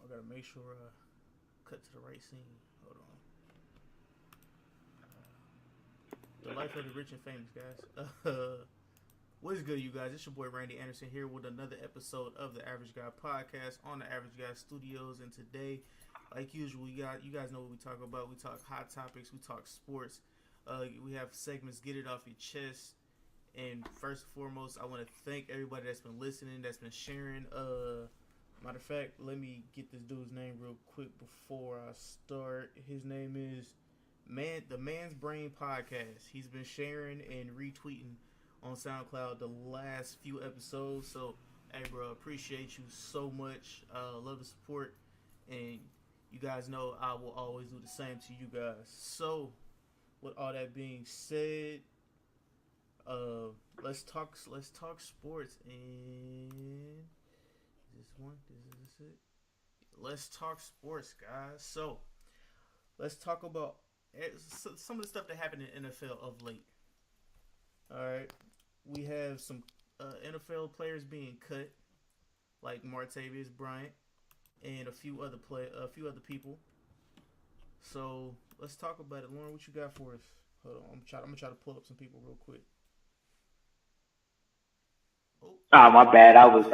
I gotta make sure cut to the right scene. Hold on. The life of the rich and famous, guys. What is good, you guys? It's your boy Randy Anderson here with another episode of the Average Guy Podcast on the Average Guy Studios. And today, like usual, you guys know what we talk about. We talk hot topics. We talk sports. We have segments. Get it off your chest. And first and foremost, I want to thank everybody that's been listening, that's been sharing. Matter of fact, let me get this dude's name real quick before I start. His name is the Man's Brain Podcast. He's been sharing and retweeting on SoundCloud the last few episodes. So, hey, bro, appreciate you so much. Love the support, and you guys know I will always do the same to you guys. So, with all that being said, let's talk sports. And this one, is this it? Let's talk sports, guys. So, let's talk about some of the stuff that happened in NFL of late. All right, we have some NFL players being cut, like Martavis Bryant and a few other people. So let's talk about it. Lauren, what you got for us? Hold on, I'm gonna try to pull up some people real quick. Oh, my bad. I was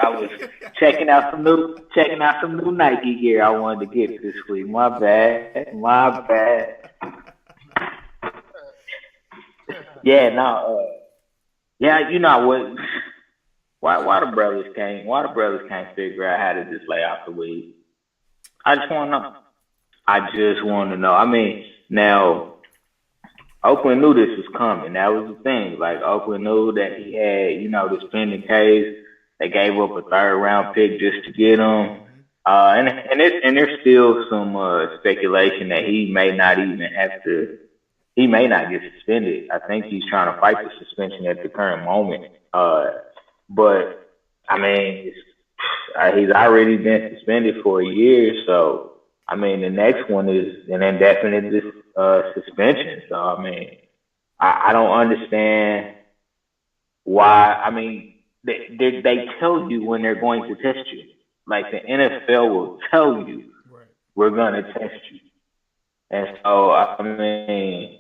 checking out some new Nike gear I wanted to get this week. My bad. Yeah, no. Yeah, you know what? Why the brothers can't figure out how to just lay off the weed? I just want to know. I mean, now Oakland knew this was coming. That was the thing. Like, Oakland knew that he had, this pending case. They gave up a third round pick just to get him. And there's still some speculation that he may not get suspended. I think he's trying to fight the suspension at the current moment. But I mean, he's already been suspended for a year, so I mean, the next one is an indefinite suspension. So I mean, I don't understand why. I mean, they tell you when they're going to test you. Like, the NFL will tell you, right, we're going to test you. And so, I mean,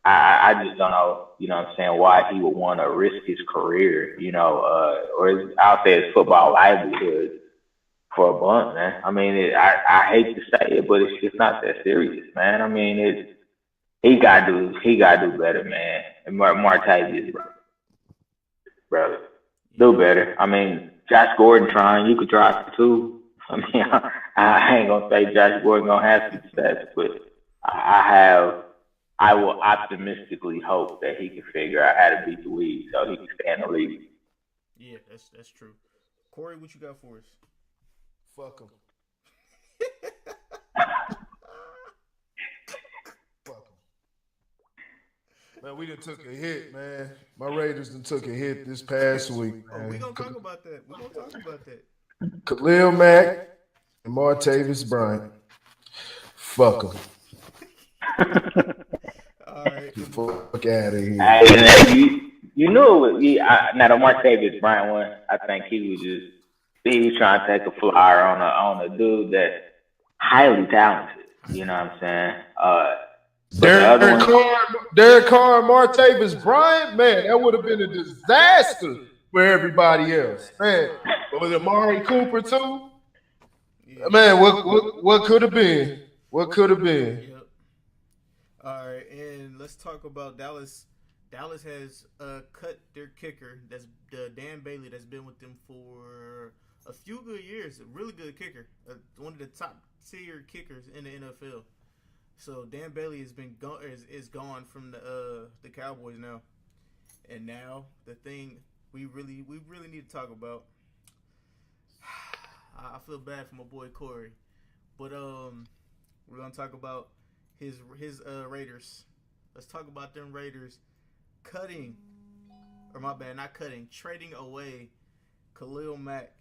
I just don't know, what I'm saying, why he would want to risk his career, or I'll say his football livelihood for a bunt, man. I mean, I hate to say it, but it's just not that serious, man. I mean, he got to do better, man. And Martavis, brother, do better. I mean, Josh Gordon trying, you could try too. I mean, I ain't gonna say Josh Gordon gonna have success, but I will optimistically hope that he can figure out how to beat the weed so he can stay in the league. Yeah, that's true. Corey, what you got for us? Fuck him. Fuck him. Man, we done took a hit, man. My Raiders done took a hit this past week. We gonna talk about that. Khalil Mack and Martavis Bryant. Fuck them. All right. Fuck out of here. You knew it was. Now, the Martavis Bryant one, I think he was trying to take a flyer on a dude that's highly talented. You know what I'm saying? Derek Carr and Martavis Bryant, man, that would have been a disaster for everybody else, man. But with Amari Cooper too, man, what could have been? What could have been? Yep. All right, and let's talk about Dallas. Dallas has cut their kicker. That's Dan Bailey. That's been with them for a few good years. A really good kicker. One of the top tier kickers in the NFL. So Dan Bailey has been is gone from the Cowboys now. And now the thing we really need to talk about. I feel bad for my boy Corey, but we're gonna talk about his Raiders. Let's talk about them Raiders trading away Khalil Mack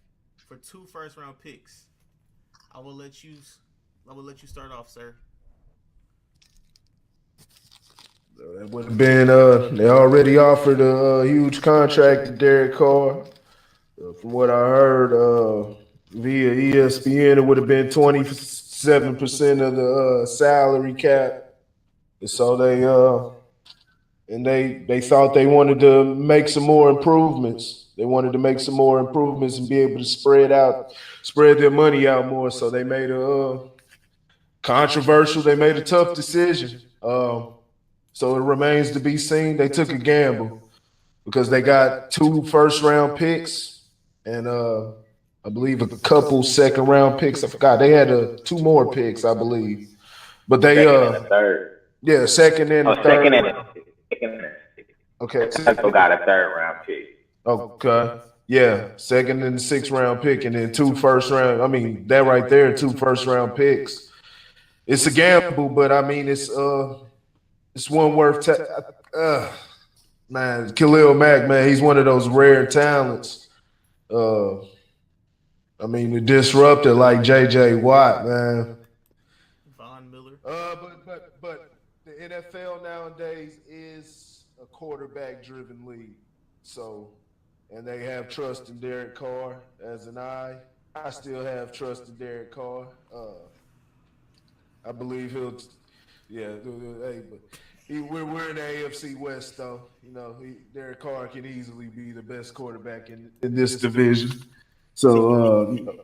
for 2 first-round picks. I will let you start off, sir. That would have been. They already offered a huge contract to Derek Carr. From what I heard via ESPN, it would have been 27% of the salary cap. And so they thought they wanted to make some more improvements. They wanted to make some more improvements and be able to spread their money out more. So they made a tough decision. So it remains to be seen. They took a gamble because they got 2 first-round picks and I believe a couple second-round picks. I forgot. They had 2 more picks, I believe. But they second and a third. Yeah, second and a third. Second and a Okay. Chicago got a 3rd-round pick. Okay. Yeah, 2nd and 6th-round pick, and then 2 first-round. I mean, that right there, 2 first-round picks. It's a gamble, but I mean, it's one worth. Man, Khalil Mack, man, he's one of those rare talents. I mean, a disruptor like J.J. Watt, man. Von Miller. But the NFL nowadays is a quarterback-driven league. So, and they have trust in Derek Carr, as an I still have trust in Derek Carr. I believe he'll, hey, but we're in the AFC West, though. You know, Derek Carr can easily be the best quarterback in this division. So,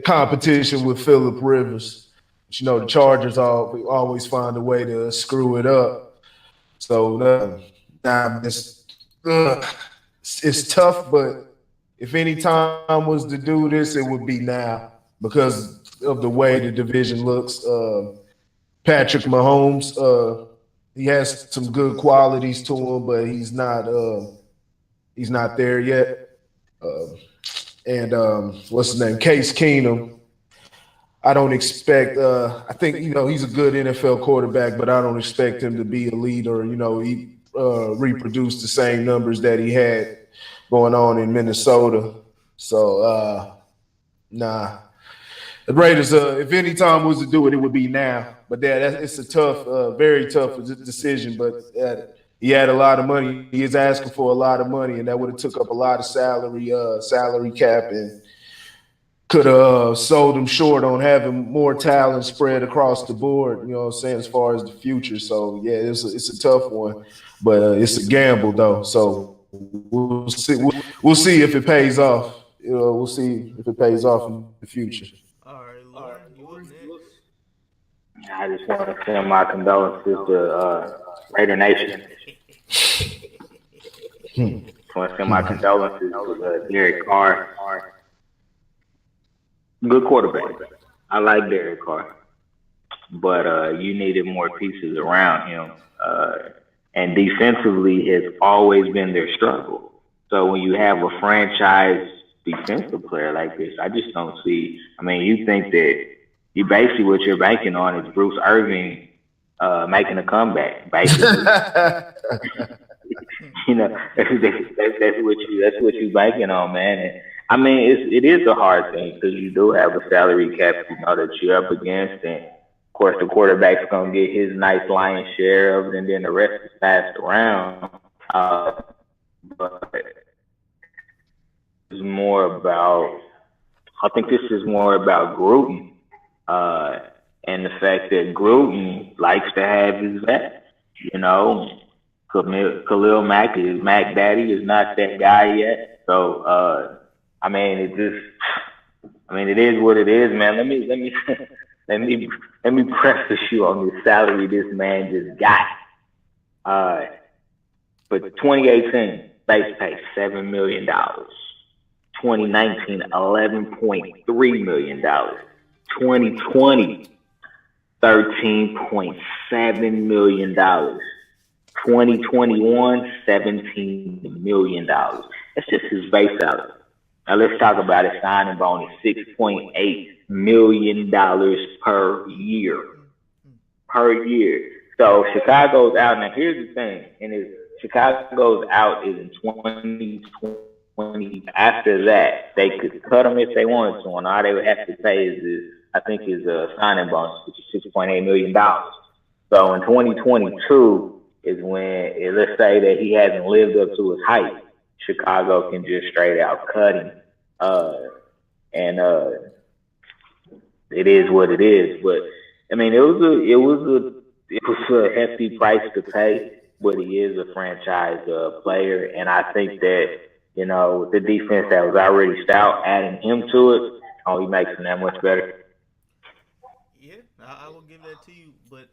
competition with Phillip Rivers. But, you know, the Chargers always find a way to screw it up. So, it's tough, but if any time was to do this, it would be now because of the way the division looks. Patrick Mahomes, he has some good qualities to him, but he's not there yet. And what's his name? Case Keenum. I don't expect. I think he's a good NFL quarterback, but I don't expect him to be a leader. He reproduce the same numbers that he had going on in Minnesota. So, nah. The Raiders, if any time was to do it, it would be now. But it's a tough, very tough decision. But he had a lot of money. He is asking for a lot of money, and that would have took up a lot of salary cap, and could have sold him short on having more talent spread across the board. You know what I'm saying, as far as the future. So yeah, it's a tough one, but it's a gamble though. So we'll see. We'll see if it pays off. We'll see if it pays off in the future. All right, Lauren, you up next? I just want to send my condolences to Raider Nation. I want to send my condolences to Derek Carr. Good quarterback. I like Derek Carr. But you needed more pieces around him. And defensively has always been their struggle. So when you have a franchise defensive player like this, I just don't see. I mean, you think that you basically what you're banking on is Bruce Irving making a comeback, basically. That's what you're banking on, man. And, I mean, it is a hard thing because you do have a salary cap, that you're up against, and of course the quarterback's gonna get his nice lion's share of it, and then the rest is passed around. But it's more about. I think this is more about Gruden, and the fact that Gruden likes to have his back. Khalil Mack is Mac Daddy is not that guy yet. So I mean, it is what it is, man. Let me preface you on the salary this man just got. For 2018, base pay $7 million. 2019, $11.3 million. 2020, $13.7 million. 2021, $17 million. That's just his base salary. Now let's talk about his signing bonus, $6.8 million per year. Per year. So Chicago's out. Now here's the thing, Chicago's out is in 2020. After that, they could cut him if they wanted to, and all they would have to pay is his signing bonus, which is $6.8 million. So in 2022 is when, let's say that he hasn't lived up to his height, Chicago can just straight out cut him. And it is what it is. But I mean, it was a hefty price to pay. But he is a franchise player, and I think that the defense that was already stout, adding him to it, only makes him that much better. Yeah, I will give that to you. But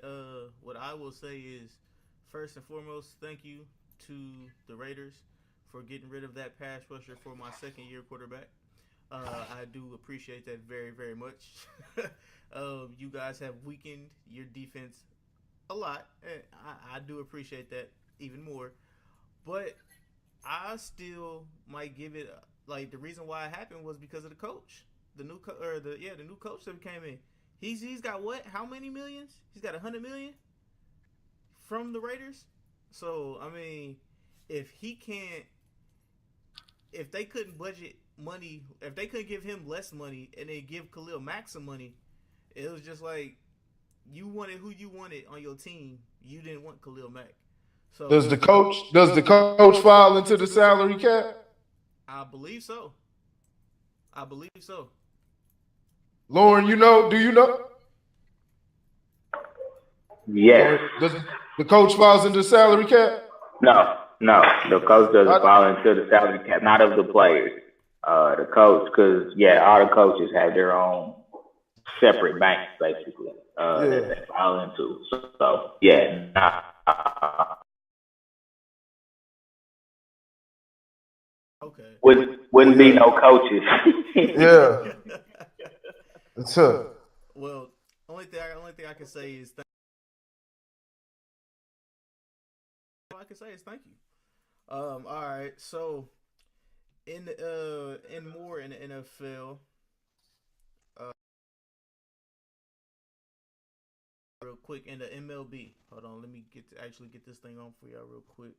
what I will say is, first and foremost, thank you to the Raiders for getting rid of that pass rusher for my second-year quarterback. I do appreciate that very, very much. You guys have weakened your defense a lot. I do appreciate that even more. But I still might give it like the reason why it happened was because of the coach, the new coach that came in. He's got what? How many millions? He's got 100 million from the Raiders. So I mean, if they couldn't budget money, if they couldn't give him less money and they give Khalil Mack some money, it was just like you wanted who you wanted on your team. You didn't want Khalil Mack. So does the coach fall into the salary cap? I believe so. Lauren, do you know? Yes. Does the coach falls into the salary cap? No. The coach doesn't fall into the salary cap, not of the players. The coach, because all the coaches have their own separate banks, basically, that they fall into. So nah. Okay. Wouldn't be no coaches. Yeah. That's it. Well, only thing I can say is thank you. All right. So in the NFL, real quick in the MLB. Hold on, let me get this thing on for y'all real quick.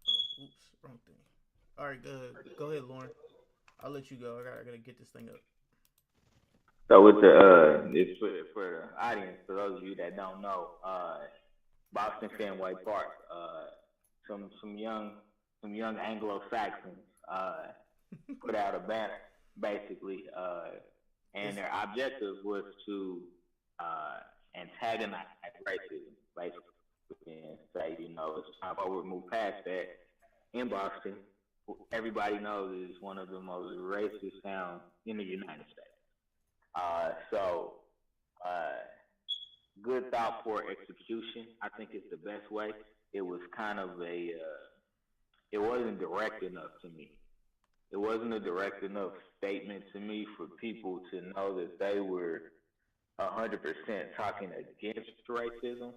Oh, oops, wrong thing. All right, go ahead, Lauren. I'll let you go. I gotta get this thing up. So with it's for the audience, for those of you that don't know, Boston Fenway Park, some young Anglo-Saxons put out a banner, basically, and their objective was to antagonize racism, basically, and say, it's time to move past that. In Boston, everybody knows it's one of the most racist towns in the United States. Good thought for execution, I think, is the best way. It was kind of it wasn't direct enough to me. It wasn't a direct enough statement to me for people to know that they were 100% talking against racism.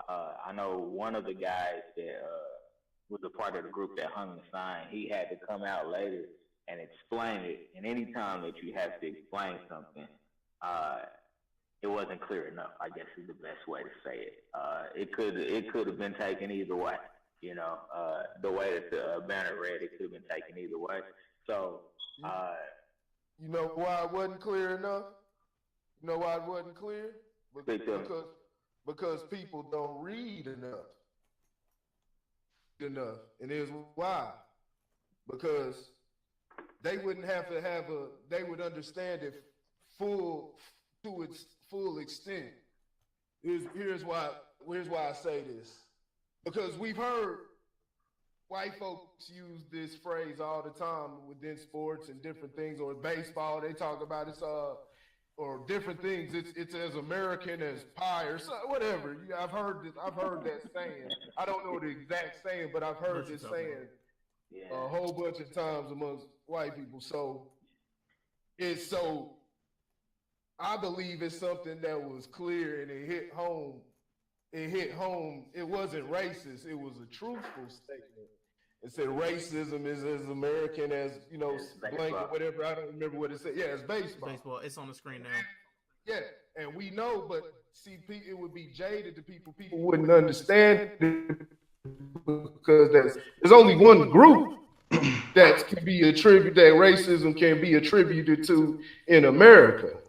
I know one of the guys that was a part of the group that hung the sign, he had to come out later and explain it. And any time that you have to explain something, it wasn't clear enough, I guess is the best way to say it. It could have been taken either way. The way that the banner read, it could have been taken either way. So, you know why it wasn't clear enough? You know why it wasn't clear? Because people don't read enough. And here's why. Because they wouldn't have to they would understand it to its full extent. Here's why I say this. Because we've heard white folks use this phrase all the time within sports and different things, or baseball, they talk about it, or different things. It's as American as pie or whatever. I've heard that saying. I don't know the exact saying, but I've heard this saying a whole bunch of times amongst white people. So I believe it's something that was clear and it hit home. It wasn't racist. It was a truthful statement. It said racism is as American as, blank or whatever. I don't remember what it said. Yeah, it's baseball. Baseball. It's on the screen now. Yeah, and we know, but see, it would be jaded to people. People wouldn't understand it because there's only one group that racism can be attributed to in America.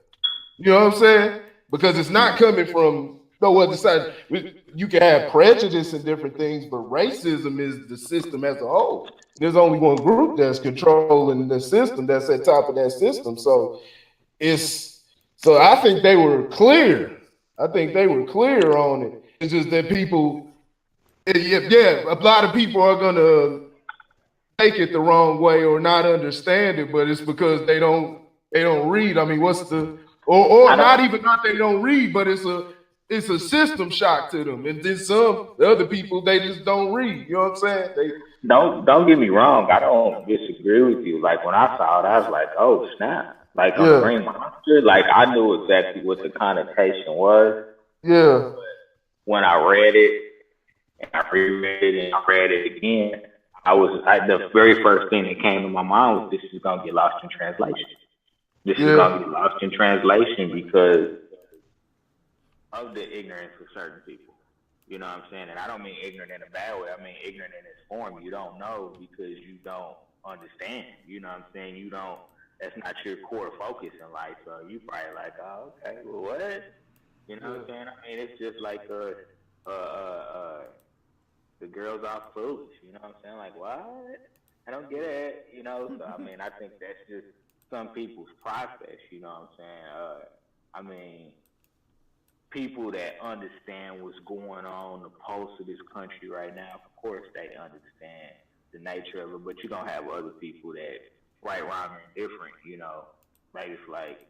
You know what I'm saying? Because it's not coming from no other side. You can have prejudice and different things, but racism is the system as a whole. There's only one group that's controlling the system, that's at top of that system. So it's So I think they were clear. I think they were clear on it. It's just that people, a lot of people are gonna take it the wrong way or not understand it, but it's because they don't read. I mean, what's the or not even not they don't read, but it's a system shock to them. And then some the other people they just don't read. You know what I'm saying? Don't get me wrong. I don't disagree with you. Like when I saw it, I was like, oh snap! Like on the Green Monster, like I knew exactly what the connotation was. Yeah. When I read it, and I reread it, and I read it again, the very first thing that came to my mind was this is gonna get lost in translation. This is gonna get lost in translation because of the ignorance of certain people. You know what I'm saying? And I don't mean ignorant in a bad way. I mean ignorant in its form. You don't know because you don't understand. You know what I'm saying? That's not your core focus in life. So you probably like, oh, okay, well, what? You know what I'm saying? I mean, it's just like the girls are foolish. You know what I'm saying? Like, what? I don't get it. You know? So, I mean, I think that's just some people's process. You know what I'm saying? I mean, people that understand what's going on, the pulse of this country right now, of course they understand the nature of it, but you're going to have other people that right, wrong, and different, you know. Like, it's like,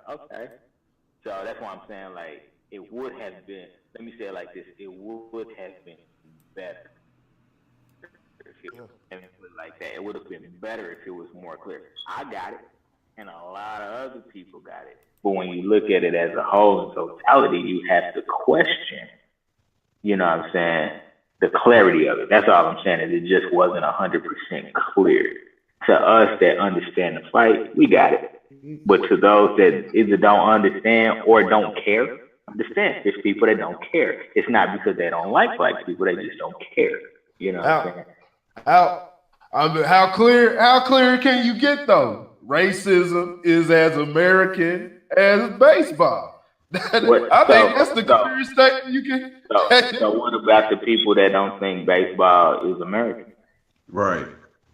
okay. So that's why I'm saying, like, it would have been, let me say it like this, it would have been better if it was like that. It would have been better if it was more clear. I got it, and a lot of other people got it. But when you look at it as a whole in totality, you have to question, you know what I'm saying, the clarity of it. That's all I'm saying, is it just wasn't 100% clear. To us that understand the fight, we got it. But to those that either don't understand or don't care, understand, there's people that don't care. It's not because they don't like black people, they just don't care. You know what I'm saying? How clear can you get though? Racism is as American as baseball. I think that's the clearest statement you can. So what about the people that don't think baseball is American? Right.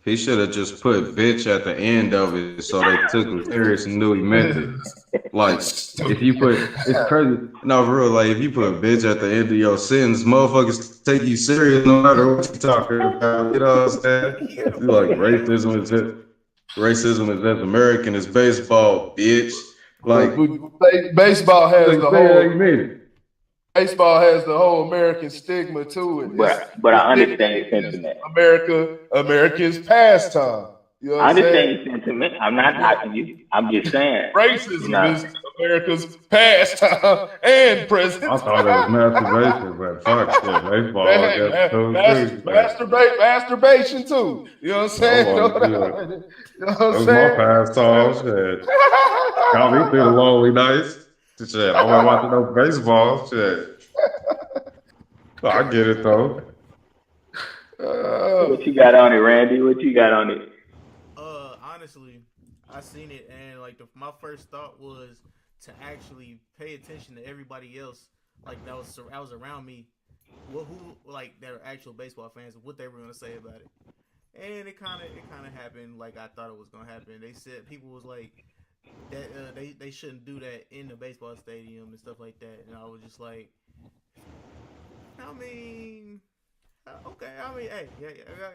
He should have just put bitch at the end of it so they took him serious and knew he meant it. Like, if you put, it's crazy. No, for real, like, if you put bitch at the end of your sentence, motherfuckers take you serious no matter what you're talking about. You know what I'm saying? You're like, racism is as American as baseball, bitch. Like, baseball has the whole. Like Baseball has the whole American stigma to it. But I understand your sentiment. America's pastime. You know I understand your sentiment. I'm not knocking you. I'm just saying. Racism is America's pastime and present. I thought it was masturbation, but fuck shit. Baseball. Masturbation too. You know what I'm saying? That's my pastime. Shit. Got me through the lonely nights. Shit, I want to watch no baseball. Shit. I get it though. What you got on it, Randy? What you got on it? Honestly, I seen it, and like my first thought was to actually pay attention to everybody else, like that was around me, who like that are actual baseball fans, and what they were gonna say about it. And it kind of happened like I thought it was gonna happen. They said people was like that they shouldn't do that in the baseball stadium and stuff like that, and I was just like, I mean, okay, I mean, hey,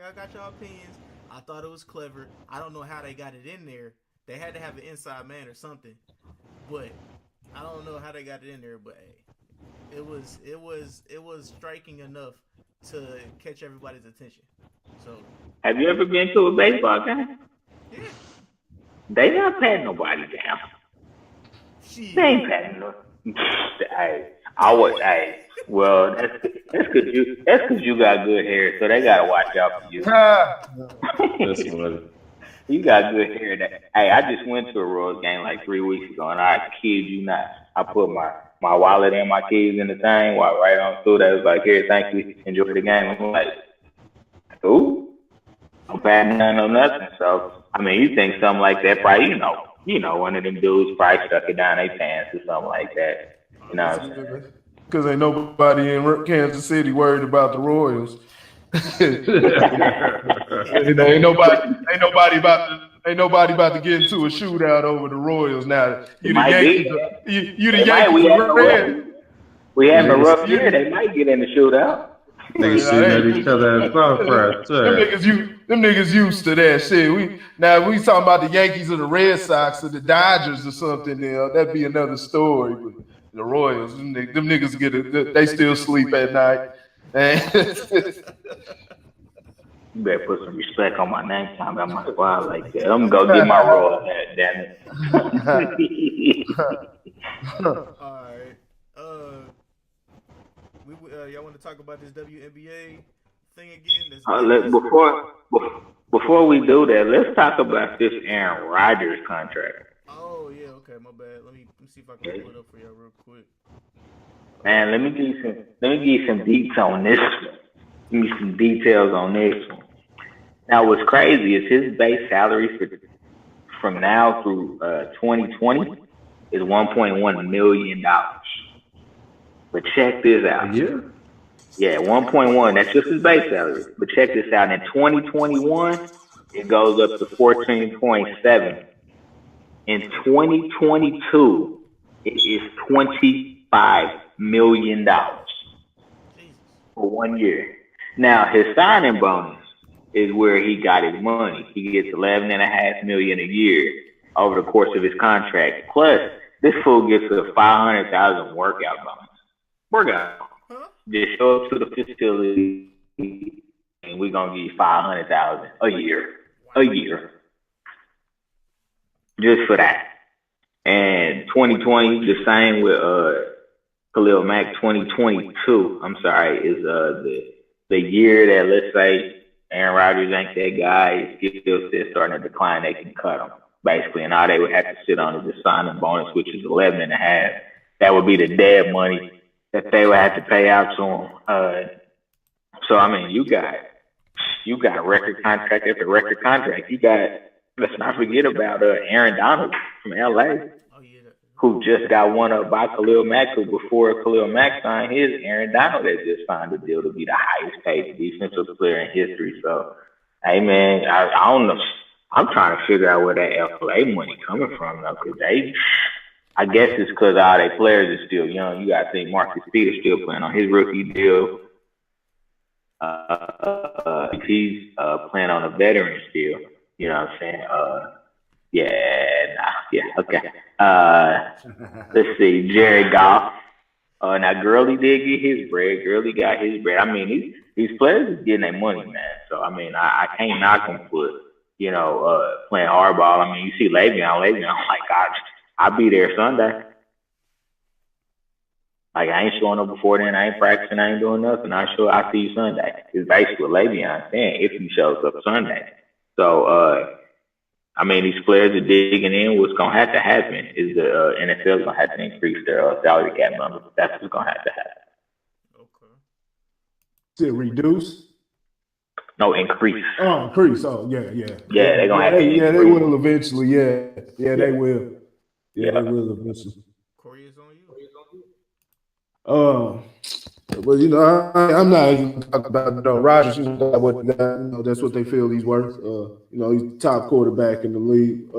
I got your opinions. I thought it was clever. I don't know how they got it in there. They had to have an inside man or something, but I don't know how they got it in there. But hey, it was striking enough to catch everybody's attention. So, have you ever been to a baseball game? Yeah. They not patting nobody down. They ain't patting no. Well, that's because you got good hair, so they gotta watch out for you. That's funny. You got good hair. I just went to a Royals game like 3 weeks ago, and I kid you not, I put my wallet and my keys in the thing, walked right on through. That was like, here, thank you, enjoy the game. I'm like, ooh, I'm patting down on nothing. So I mean, you think something like that, probably you know, one of them dudes probably stuck it down their pants or something like that. You know what I'm saying? Because ain't nobody in Kansas City worried about the Royals. ain't nobody about Ain't nobody about to get into a shootout over the Royals now. You the might Yankees. be. You the They might. Yankees are red. We having a rough You year. They might get in the shootout. Niggas shooting at each other at South Park. Them niggas used to that shit. We talking about the Yankees or the Red Sox or the Dodgers or something. That'd be another story. But the Royals, them niggas they still sleep at night. You better put some respect on my name. Time about my squad like that. I'm gonna go get my Royal hat. Damn it. All right. Y'all want to talk about this WNBA thing again? Before we do that, let's talk about this Aaron Rodgers contract. Oh yeah, okay, my bad. Let me see if I can pull it up for y'all real quick. Man, let me give you some deets on this one. Give me some details on this one. Now, what's crazy is his base salary from now through 2020 is $1.1 million. But check this out. Yeah, 1.1. That's just his base salary. But check this out. In 2021, it goes up to 14.7. In 2022, it is $25 million for 1 year. Now, his signing bonus is where he got his money. He gets $11.5 million a year over the course of his contract. Plus, this fool gets a $500,000 workout bonus. Workout. Just show up to the facility, and we're gonna give you $500,000 a year, just for that. And 2020, the same with Khalil Mack. 2022, I'm sorry, is the year that, let's say Aaron Rodgers ain't that guy, his skill set starting to decline, they can cut him basically, and all they would have to sit on is the signing bonus, which is 11.5. That would be the dead money that they would have to pay out to him. So I mean, you got record contract after record contract. You got, let's not forget about Aaron Donald from LA, who just got one up by Khalil Mack. Who before Khalil Mack signed his, Aaron Donald had just signed a deal to be the highest paid defensive player in history. So, hey man, I don't know. I'm trying to figure out where that FLA money coming from though, because I guess it's because all their players are still young. You got to think Marcus Peters still playing on his rookie deal. He's playing on a veteran deal. You know what I'm saying? Okay. Let's see, Jared Goff. Now Gurley did get his bread. Gurley got his bread. I mean, these players are getting their money, man. So I mean, I can't knock them for playing hardball. I mean, you see Le'Veon, like I'll be there Sunday. Like, I ain't showing up before then. I ain't practicing. I ain't doing nothing. I'll see you Sunday. It's basically what Le'Veon saying if he shows up Sunday. So, I mean, these players are digging in. What's going to have to happen is the NFL is going to have to increase their salary cap number. That's what's going to have to happen. Okay. Is it reduce? No, increase. Oh, increase. Oh, yeah. Yeah, they're going to have to increase. Yeah, they will eventually. Yeah, they will. Yeah, they will eventually. Corey is on you. But I'm not even talking about Rodgers. That's what they feel he's worth. He's top quarterback in the league,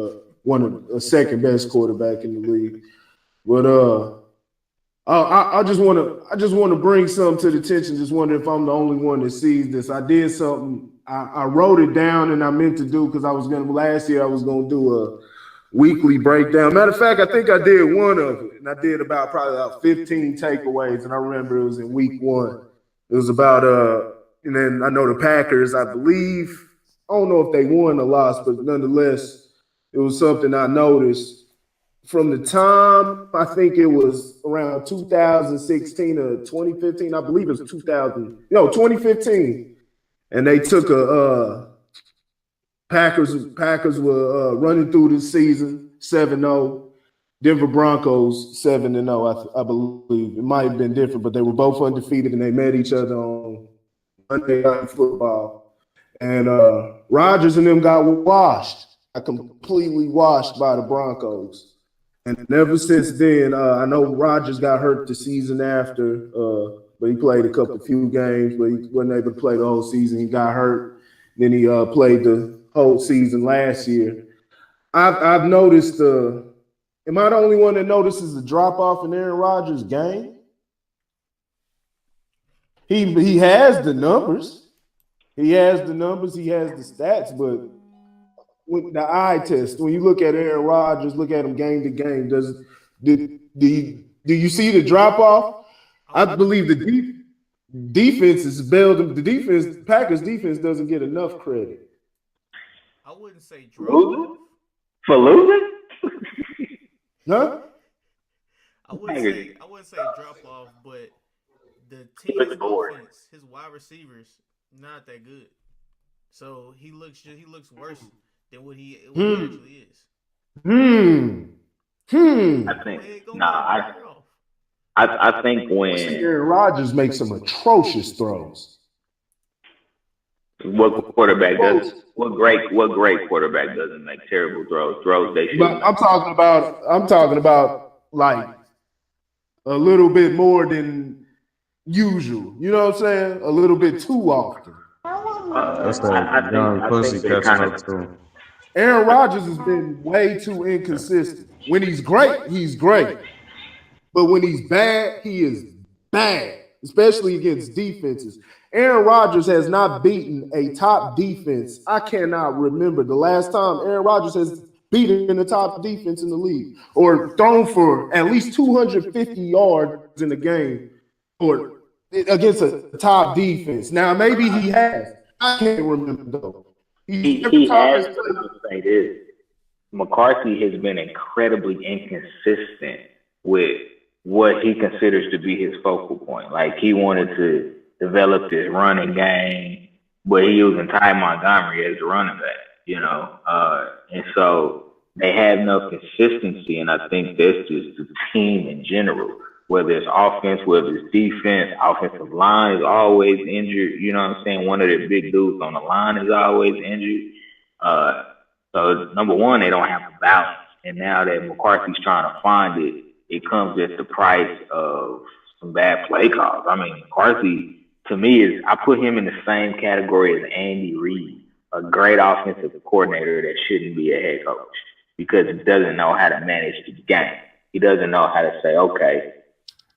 a second best quarterback in the league. But I just want to bring something to the attention. Just wonder if I'm the only one that sees this. I did something. I wrote it down, and I meant to do because last year I was gonna do a weekly breakdown. Matter of fact, I think I did one of it, and I did about 15 takeaways, and I remember it was in week 1. It was about and then I know the Packers, I believe, I don't know if they won or lost, but nonetheless, it was something I noticed from the time, I think it was around 2016 or 2015, I believe it was 2015, and they took Packers were running through the season 7-0. Denver Broncos 7-0. I believe it might have been different, but they were both undefeated and they met each other on Monday Night Football. And Rodgers and them got completely washed by the Broncos. And ever since then, I know Rodgers got hurt the season after, but he played a few games, but he wasn't able to play the whole season. He got hurt. Then he played the whole season last year. I've noticed. Am I the only one that notices the drop off in Aaron Rodgers' game? He has the numbers. He has the numbers. He has the stats, but with the eye test, when you look at Aaron Rodgers, look at him game to game, do you see the drop off? I believe the defense is building. Packers defense doesn't get enough credit. I wouldn't say drop off. For losing? Huh? I wouldn't say drop off, but the team's offense, his wide receivers, not that good. So he looks worse than what he actually is. I think when Aaron Rodgers makes some atrocious throws. What quarterback does? What great quarterback doesn't make terrible throws? Throws they should. But I'm talking about like a little bit more than usual. You know what I'm saying? A little bit too often. That's that young pussy catching up to him. Aaron Rodgers has been way too inconsistent. When he's great, he's great. But when he's bad, he is bad, especially against defenses. Aaron Rodgers has not beaten a top defense. I cannot remember the last time Aaron Rodgers has beaten the top defense in the league or thrown for at least 250 yards in a game or against a top defense. Now, maybe he has. I can't remember, though. He has. Say this. McCarthy has been incredibly inconsistent with what he considers to be his focal point. Like, he wanted to develop this running game, but he using Ty Montgomery as the running back, you know? And so they have no consistency, and I think that's just the team in general. Whether it's offense, whether it's defense, offensive line is always injured. You know what I'm saying? One of the big dudes on the line is always injured. So, number one, they don't have a balance. And now that McCarthy's trying to find it, it comes at the price of some bad play calls. I mean, McCarthy, to me, I put him in the same category as Andy Reid, a great offensive coordinator that shouldn't be a head coach because he doesn't know how to manage the game. He doesn't know how to say, okay,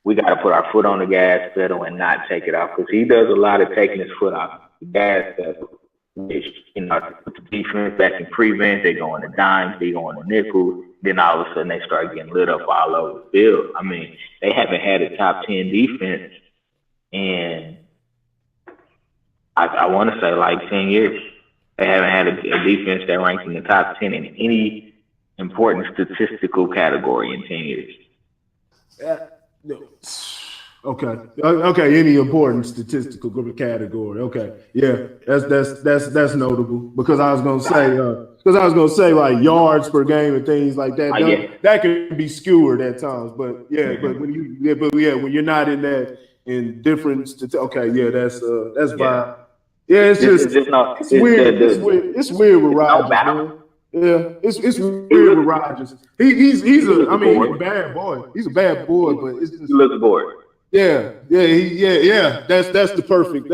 we got to put our foot on the gas pedal and not take it off, because he does a lot of taking his foot off the gas pedal. Which, you know, put the defense back in prevent, they go into dimes, they go into nickels, then all of a sudden they start getting lit up all over the field. I mean, they haven't had a top 10 defense in, I want to say, like 10 years. They haven't had a defense that ranks in the top 10 in any important statistical category in 10 years. Okay. Any important statistical category? Okay, yeah, that's notable because I was gonna say like yards per game and things like that. That can be skewered at times, but yeah, but when you're not in that in different okay, yeah, that's fine. Yeah, it's weird. It's weird with Rodgers, man. Yeah, it's weird with Rodgers. He's a bad boy. He's a bad boy, but it's just, he looks bored. Yeah. That's the perfect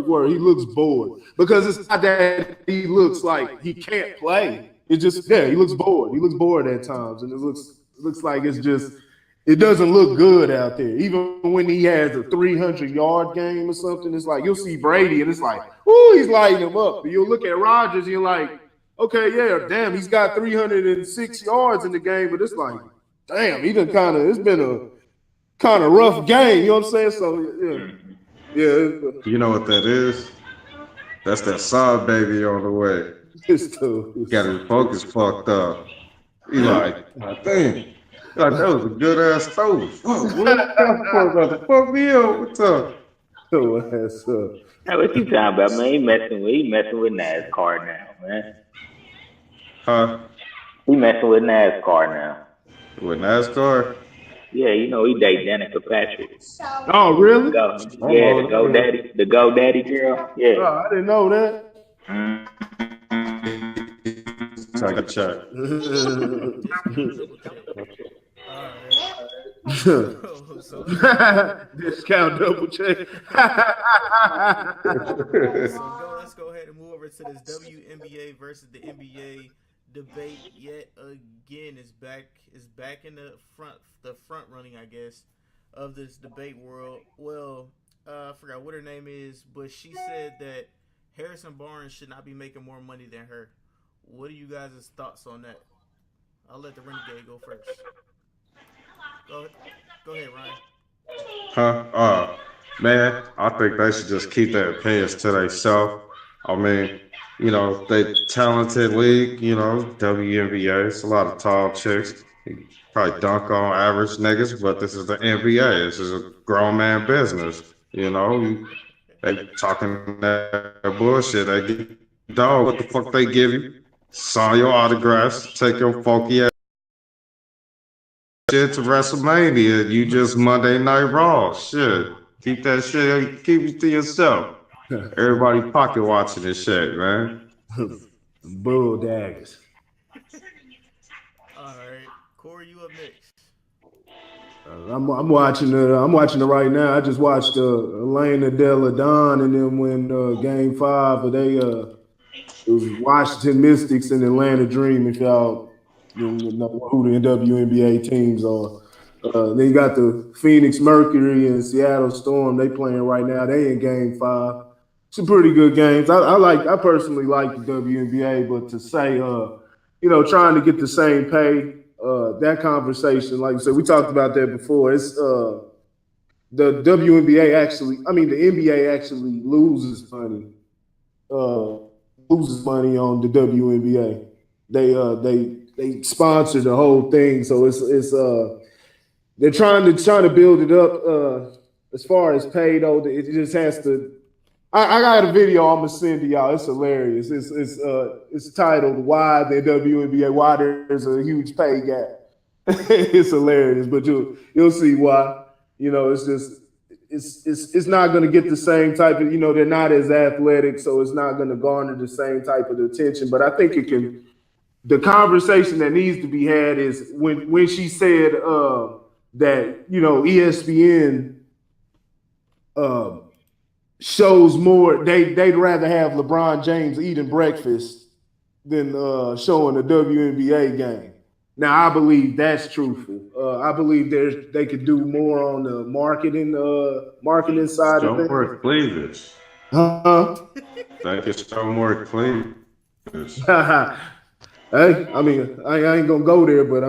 word. He looks bored because it's not that he looks like he can't play. It's just he looks bored. He looks bored at times, and it looks like it doesn't look good out there. Even when he has a 300-yard game or something, it's like you'll see Brady, and it's like, ooh, he's lighting him up. And you'll look at Rodgers, and you're like, okay, yeah, damn, he's got 306 yards in the game, but it's like, damn, it's been a kind of rough game, you know what I'm saying? So yeah. You know what that is? That's that side baby on the way. Got his focus fucked up. He like, damn, like that was a good ass throw. What fuck me up? What's up? Hey, what you talking about, man? He messing with NASCAR now, man. Huh? He messing with NASCAR now. With NASCAR? Yeah, you know, he date Danica Patrick. Oh, really? The GoDaddy girl. Yeah. Oh, I didn't know that. Take a check. Discount double check. Let's go ahead and move over to this WNBA versus the NBA debate yet again is back. Is back in the front running, I guess, of this debate world. Well, I forgot what her name is, but she said that Harrison Barnes should not be making more money than her. What are you guys' thoughts on that? I'll let the renegade go first. Go, go ahead, Ryan. Huh? Man, I think they should just keep their opinions to themselves. I mean, they talented league, WNBA. It's a lot of tall chicks. You probably dunk on average niggas, but this is the NBA. This is a grown man business. They talking that bullshit. They get dog. What the fuck they give you? Sign your autographs. Take your funky ass shit to WrestleMania. You just Monday Night Raw. Shit. Keep that shit. Keep it to yourself. Everybody pocket watching this shit, man. Bull daggers. All right, Corey, you up next. I'm watching it. I'm watching it right now. I just watched Elena Della Don and then win Game 5. It was Washington Mystics and Atlanta Dream. If y'all know who the WNBA teams are. Then you got the Phoenix Mercury and Seattle Storm. They playing right now. They in Game 5. Some pretty good games. I personally like the WNBA, but to say trying to get the same pay. That conversation, like I said, we talked about that before. It's the WNBA the NBA actually loses money on the WNBA. They sponsor the whole thing, so it's they're trying to build it up. As far as pay though, it just has to. I got a video I'm gonna send to y'all. It's hilarious. It's titled "Why the WNBA? Why there's a huge pay gap." It's hilarious, but you'll see why. It's just it's not gonna get the same type of they're not as athletic, so it's not gonna garner the same type of attention. But I think it can. The conversation that needs to be had is when she said that ESPN. Shows more. They'd rather have LeBron James eating breakfast than showing a WNBA game. Now I believe that's truthful. I believe they could do more on the marketing side Show of things. more cleavage. They could show more cleavage. Hey, I ain't gonna go there, but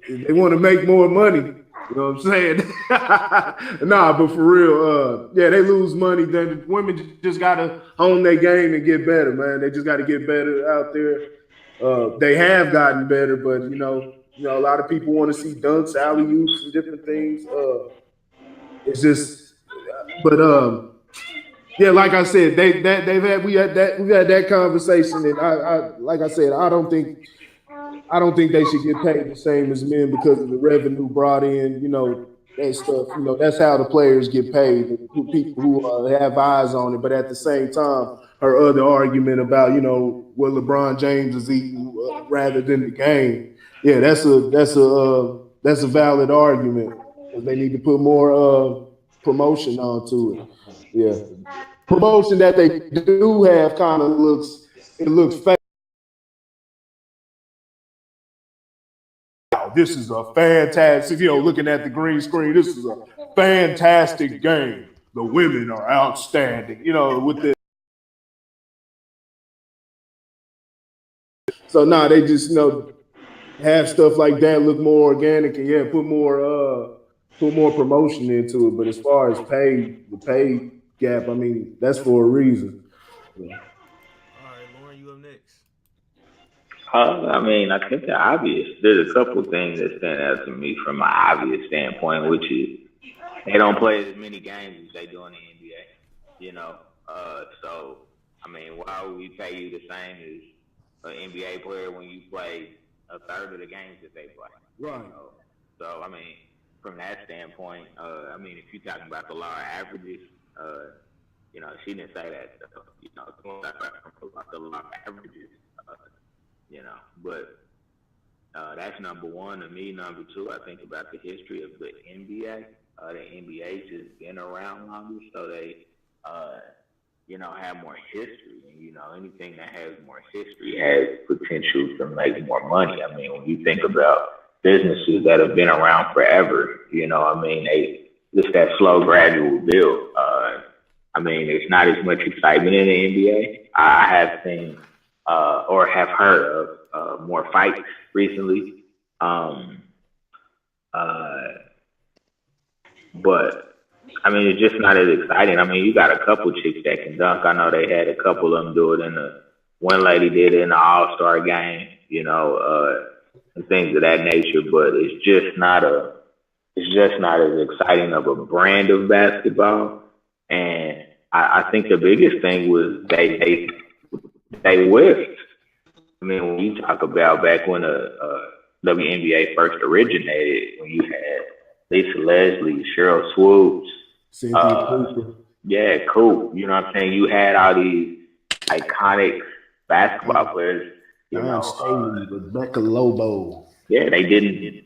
they want to make more money. You know what I'm saying? Nah, but for real, they lose money. Then the women just gotta hone their game and get better, man. They just gotta get better out there. They have gotten better, but a lot of people want to see dunks, alley oops, and different things. It's just, but like I said, we had that conversation, and I like I said, I don't think they should get paid the same as men because of the revenue brought in. That stuff. That's how the players get paid. People who have eyes on it. But at the same time, her other argument about what LeBron James is eating rather than the game. Yeah, that's a valid argument because they need to put more promotion onto it. Yeah, promotion that they do have kind of looks fake. This is a fantastic, looking at the green screen, this is a fantastic game. The women are outstanding, with the. So they just, have stuff like that look more organic and put more promotion into it. But as far as the pay gap, that's for a reason. Yeah. All right, Lauren, you up next. I think the obvious. There's a couple of things that stand out to me from an obvious standpoint, which is they don't play as many games as they do in the NBA. So why would we pay you the same as an NBA player when you play a third of the games that they play? Right. So from that standpoint, if you're talking about the law of averages, she didn't say that stuff. About the law of averages. But that's number one to me. Number two, I think about the history of the NBA. The NBA's just been around longer, so have more history. And, anything that has more history has potential to make more money. I mean, when you think about businesses that have been around forever, it's that slow, gradual build. I mean, there's not as much excitement in the NBA. I have seen or have heard of more fights recently. But I mean, it's just not as exciting. I mean, you got a couple chicks that can dunk. I know they had a couple of them do it one lady did it in the All-Star game, and things of that nature. But it's just not as exciting of a brand of basketball. And I think the biggest thing was they whiffed. I mean, when you talk about back when the WNBA first originated, when you had Lisa Leslie, Cheryl Swoops, Cynthia Cooper. Yeah, cool. You know what I'm saying? You had all these iconic basketball players. Rebecca Lobo. Yeah, they didn't.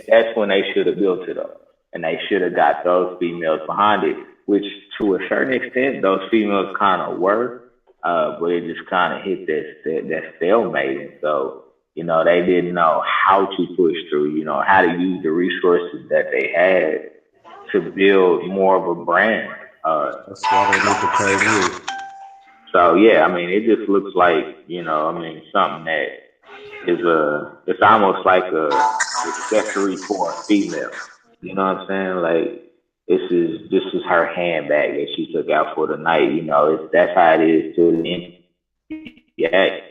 That's when they should have built it up, and they should have got those females behind it. Which, to a certain extent, those females kind of were, but it just kind of hit that stalemate. And so, they didn't know how to push through. How to use the resources that they had to build more of a brand. That's why they need to pay me. So yeah, I mean, it just looks like something that is it's almost like a accessory for a female. You know what I'm saying? Like this is her handbag that she took out for the night. That's how it is to the NBA.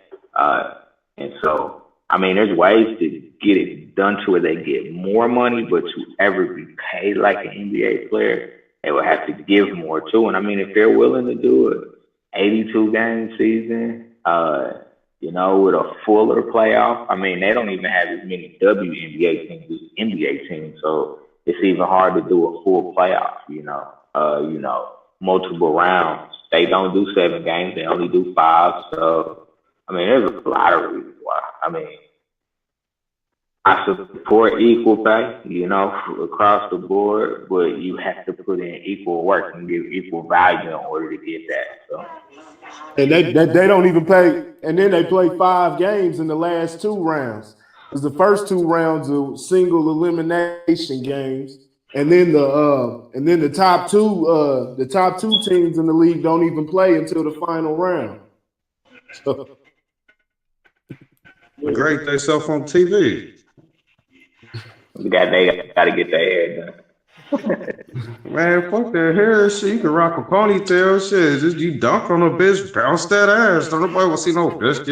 And so I mean, there's ways to get it done to where they get more money, but to ever be paid like an NBA player, they would have to give more too. And I mean, if they're willing to do it. 82-game season, with a fuller playoff. I mean, they don't even have as many WNBA teams as NBA teams, so it's even hard to do a full playoff, multiple rounds. They don't do 7 games, they only do 5. So, I mean, there's a lot of reasons why. I mean, I support equal pay, across the board, but you have to put in equal work and give equal value in order to get that. So, and they don't even play, and then they play 5 games in the last 2 rounds. Because the first 2 rounds are single elimination games, and then the top two teams in the league don't even play until the final round. So, great themselves on TV. They got to get their hair done. Man, fuck that hair shit. You can rock a ponytail shit. Just you dunk on a bitch, bounce that ass. Don't nobody want to see no bitch,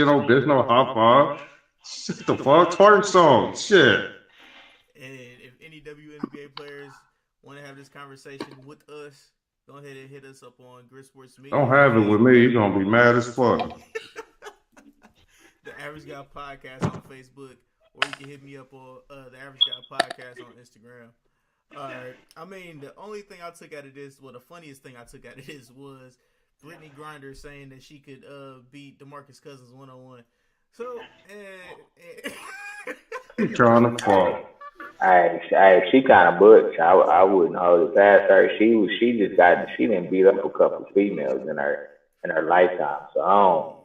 no hot bar. Shit the fuck, twerk song, shit. And if any WNBA players want to have this conversation with us, go ahead and hit us up on Grit Sports Media. Don't have it with me. You're gonna be mad as fuck. The Average Guy Podcast on Facebook. Or you can hit me up on the Average Guy Podcast on Instagram. I mean, the only thing I took out of this, the funniest thing I took out of this was Brittany Griner saying that she could beat DeMarcus Cousins 1-on-1. So, you trying to fall. She kind of butch. I wouldn't hold it past her. She didn't beat up a couple females in her lifetime. So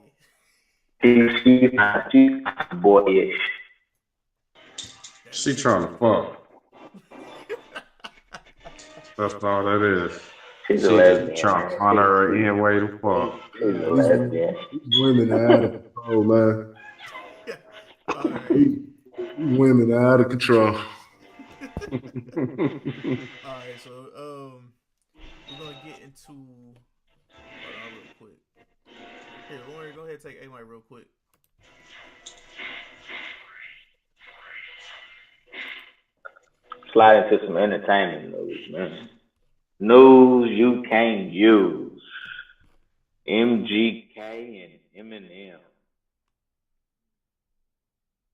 she's not boyish. She trying to fuck. That's all that is. She's a lesbian. Trying to honor her in way to fuck. She's a lesbian. Women are out of control, man. Women are out of control. All right, so we're gonna get into real quick. Here, Lauren, go ahead and take A-Mike real quick. Slide into some entertainment news, man. News you can't use. MGK and Eminem.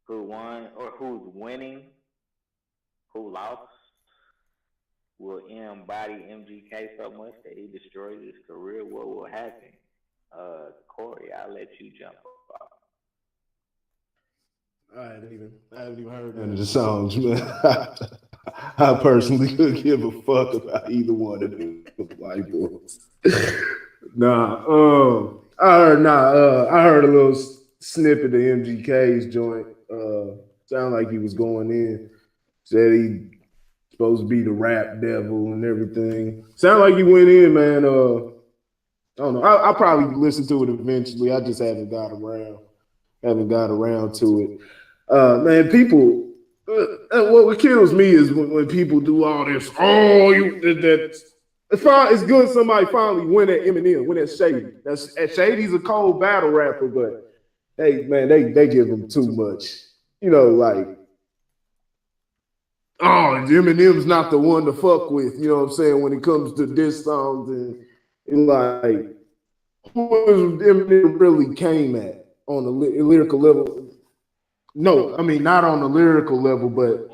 Who won or who's winning? Who lost? Will embody MGK so much that he destroys his career? What will happen? Corey, I'll let you jump off. I haven't even heard none of the songs, man. I personally couldn't give a fuck about either one of them white boys. I heard a little snippet of MGK's joint. Sound like he was going in. Said he supposed to be the rap devil and everything. Sound like he went in, man. I don't know. I'll probably listen to it eventually. I just haven't got around. To it. Man, people. What kills me is when people do all this. Oh, it's good somebody finally went at Eminem, went at Shady. Shady's a cold battle rapper, but hey, man, they give him too much. You know, like, oh, Eminem's not the one to fuck with. You know what I'm saying? When it comes to diss songs and like, who Eminem really came at on the lyrical level? No, I mean not on the lyrical level, but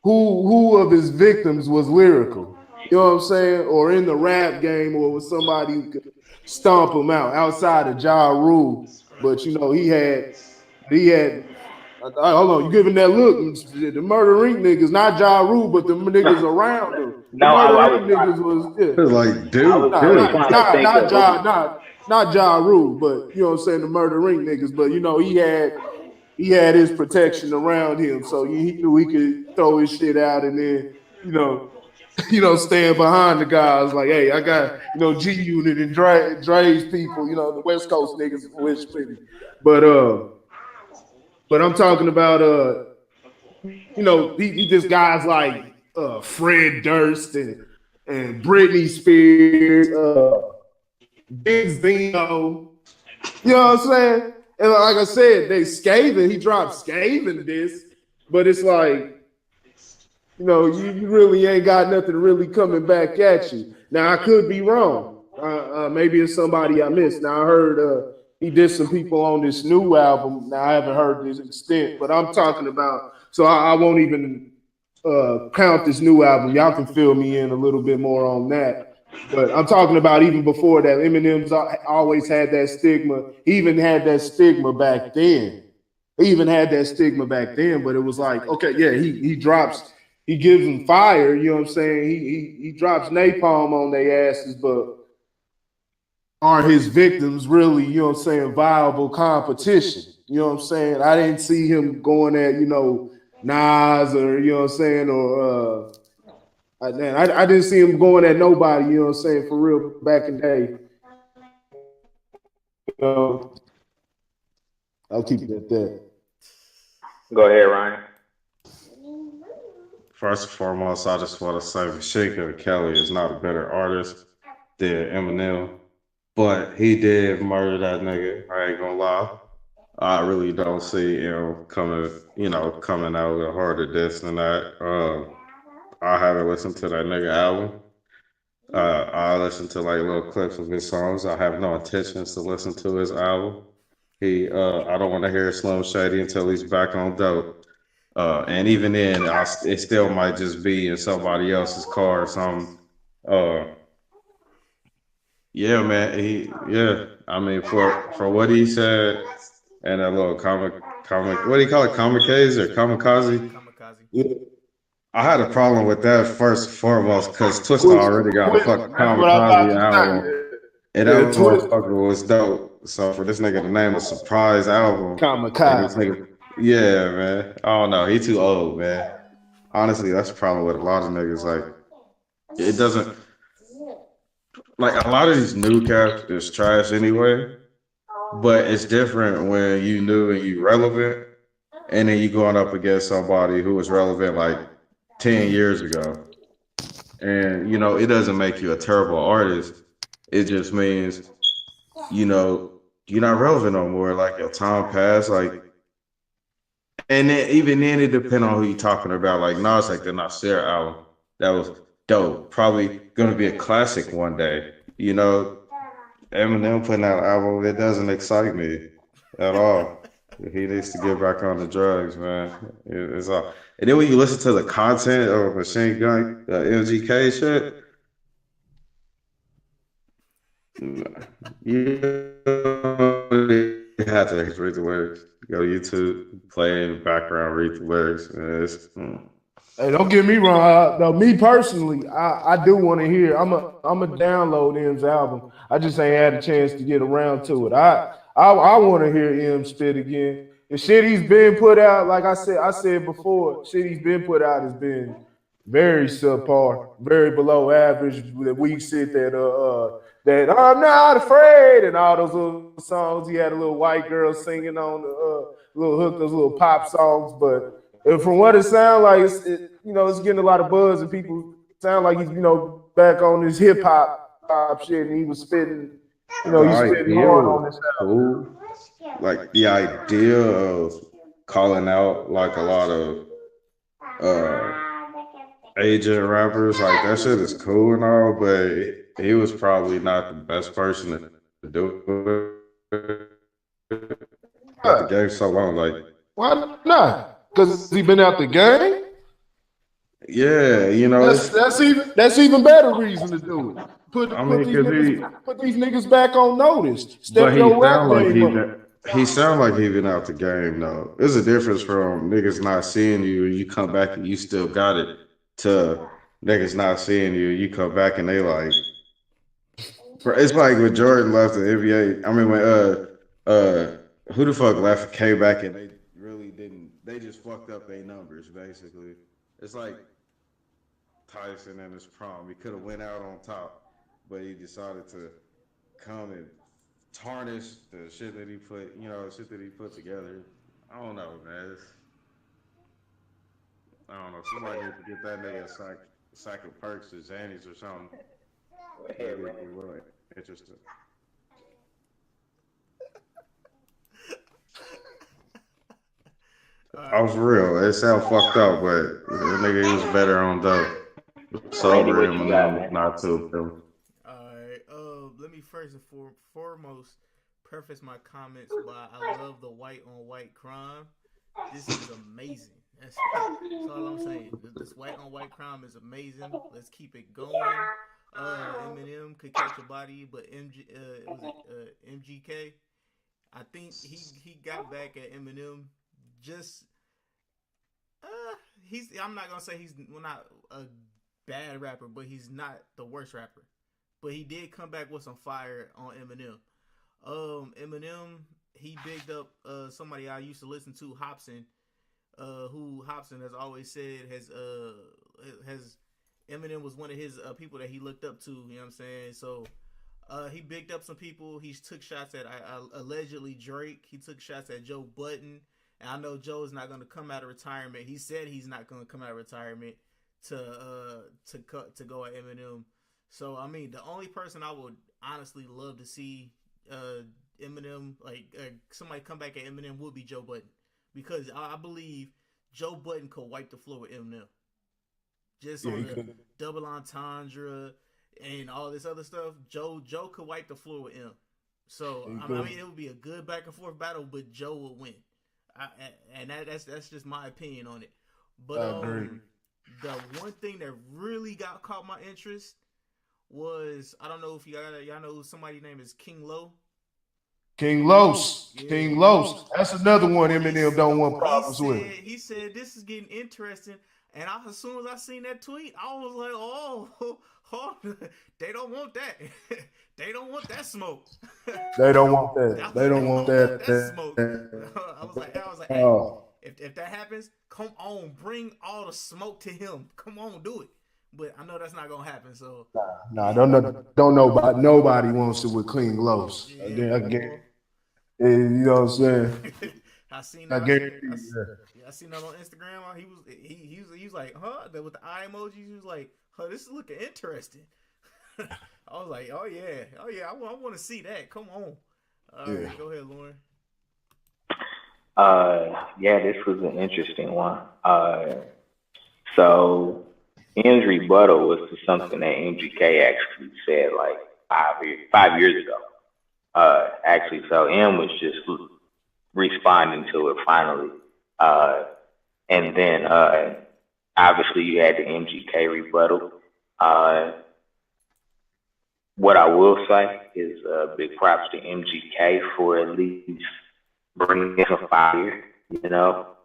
who of his victims was lyrical? You know what I'm saying? Or in the rap game, or was somebody who could stomp him out outside of Ja Rule. But you know, he had hold on, you giving that look. The Murder Inc. niggas, not Ja Rule, but the niggas around him. The Murder Inc. niggas was like, dude, not Ja Rule, but you know what I'm saying, the Murder Inc. niggas. But you know, he had his protection around him, so he knew he could throw his shit out and then, you know, stand behind the guys like, hey, I got, you know, G Unit and Dre's people, you know, the West Coast niggas, West City. But I'm talking about you know, he just guys like Fred Durst and Britney Spears, Big Zeno. You know what I'm saying? And like I said, they scathing. He dropped scathing this, but it's like, you know, you really ain't got nothing really coming back at you. Now I could be wrong. Maybe it's somebody I missed. Now I heard he did some people on this new album. Now I haven't heard this extent, but I'm talking about. So I won't even count this new album. Y'all can fill me in a little bit more on that. But I'm talking about even before that. Eminem's always had that stigma. He even had that stigma back then. But it was like, okay, yeah, he gives them fire. You know what I'm saying? He drops napalm on their asses, but are his victims really, you know what I'm saying, viable competition? You know what I'm saying? I didn't see him going at, you know, Nas or, you know what I'm saying, or I didn't see him going at nobody, you know what I'm saying, for real back in the day. You know, I'll keep it at that. Go ahead, Ryan. First and foremost, I just want to say Mashika Kelly is not a better artist than Eminem, but he did murder that nigga. I ain't gonna lie. I really don't see him coming out with a harder diss than that. I haven't listened to that nigga album. I listen to like little clips of his songs. I have no intentions to listen to his album. I don't want to hear Slim Shady until he's back on dope. And even then, it still might just be in somebody else's car or something. Yeah, man. I mean, for what he said and that little comic. What do you call it? Kamikaze or kamikaze? Kamikaze. I had a problem with that first and foremost because Twista already got a fucking kamikaze album, and that motherfucker was dope. So for this nigga to name a surprise album, Kamikaze. Yeah, man. I don't know. He too old, man. Honestly, that's the problem with a lot of niggas. Like, it doesn't. Like, a lot of these new cats is trash anyway. But it's different when you new and you relevant, and then you going up against somebody who was relevant like 10 years ago. And, you know, it doesn't make you a terrible artist. It just means, you know, you're not relevant no more. Like, your time passed. Like, and then, even then, it depends on who you're talking about. Like, Nas, like the Nasir album, that was dope. Probably going to be a classic one day. You know, Eminem putting out an album, it doesn't excite me at all. He needs to get back on the drugs, man. It's all. And then when you listen to the content of Machine Gun, MGK shit, you have to read the lyrics. Go to YouTube, play in the background, read the lyrics. Hey, don't get me wrong. No, me personally, I do want to hear. I'm a download M's album. I just ain't had a chance to get around to it. I want to hear M spit again. The shit he's been put out, like I said before, shit he's been put out has been very subpar, very below average. That we sit that I'm not afraid and all those little songs. He had a little white girl singing on the little hook, those little pop songs, but. From what it sounds like, it's getting a lot of buzz, and people sound like he's back on his hip hop shit, and he was spitting, The he's spitting idea hard on was this album. cool. Like the idea of calling out like a lot of Asian rappers, like that shit is cool and all, but he was probably not the best person to do it. Out the game so long, like Why not? Because he been out the game. yeah, That's even better reason to do it. Put these niggas back on notice. Step but he your rap sound like game up. he sound like he been out the game though. There's a difference from niggas not seeing you and you come back and you still got it to niggas not seeing you, you come back and they like it's like when Jordan left the NBA. I mean when who the fuck left came back and they really didn't they just fucked up their numbers basically. It's like Tyson and his prom. He could have went out on top, but he decided to come and tarnish the shit that he put together. I don't know, man. I don't know. Somebody needs to get that nigga a sack of perks or Xannies or something. That'd be really interesting. I was real. It sound fucked up, but the nigga he was better on dope. Sober him and not too. Alright, let me first and foremost preface my comments by I love the white on white crime. This is amazing. That's all I'm saying. This white on white crime is amazing. Let's keep it going. Eminem could catch a body, but MGK. I think he got back at Eminem. Just I'm not gonna say he's not a bad rapper, but he's not the worst rapper. But he did come back with some fire on Eminem. Eminem, he bigged up somebody I used to listen to, Hobson, who Hobson has always said has Eminem was one of his people that he looked up to. You know what I'm saying? So he bigged up some people. He took shots at allegedly Drake. He took shots at Joe Budden. And I know Joe is not going to come out of retirement. He said he's not going to come out of retirement to go at Eminem. So I mean, the only person I would honestly love to see Eminem somebody come back at Eminem would be Joe Budden, because I believe Joe Budden could wipe the floor with Eminem. Just on the double entendre and all this other stuff, Joe could wipe the floor with him. So I mean, it would be a good back and forth battle, but Joe would win. That's just my opinion on it. But the one thing that really caught my interest was, I don't know if y'all know somebody's name is King Lo. King Los. Yeah. King Los. That's another one Eminem don't want problems with. He said this is getting interesting. And as soon as I seen that tweet, I was like, oh, they don't want that. They don't want that smoke. They don't want that. They don't want that smoke. I was like, hey, if that happens, come on, bring all the smoke to him. Come on, do it. But I know that's not gonna happen. So don't nobody wants it with Clean Los. Yeah, again, you know what I'm saying? I seen that on Instagram. He was like, huh? With the eye emojis, he was like, huh, this is looking interesting. I was like, oh yeah, I want to see that. Come on. All right, go ahead, Lauren. Yeah, this was an interesting one. So M's rebuttal was to something that MGK actually said like 5 years ago. Actually, so M was just responding to it finally. And then obviously you had the MGK rebuttal. What I will say is big props to MGK for at least bringing some fire. You know,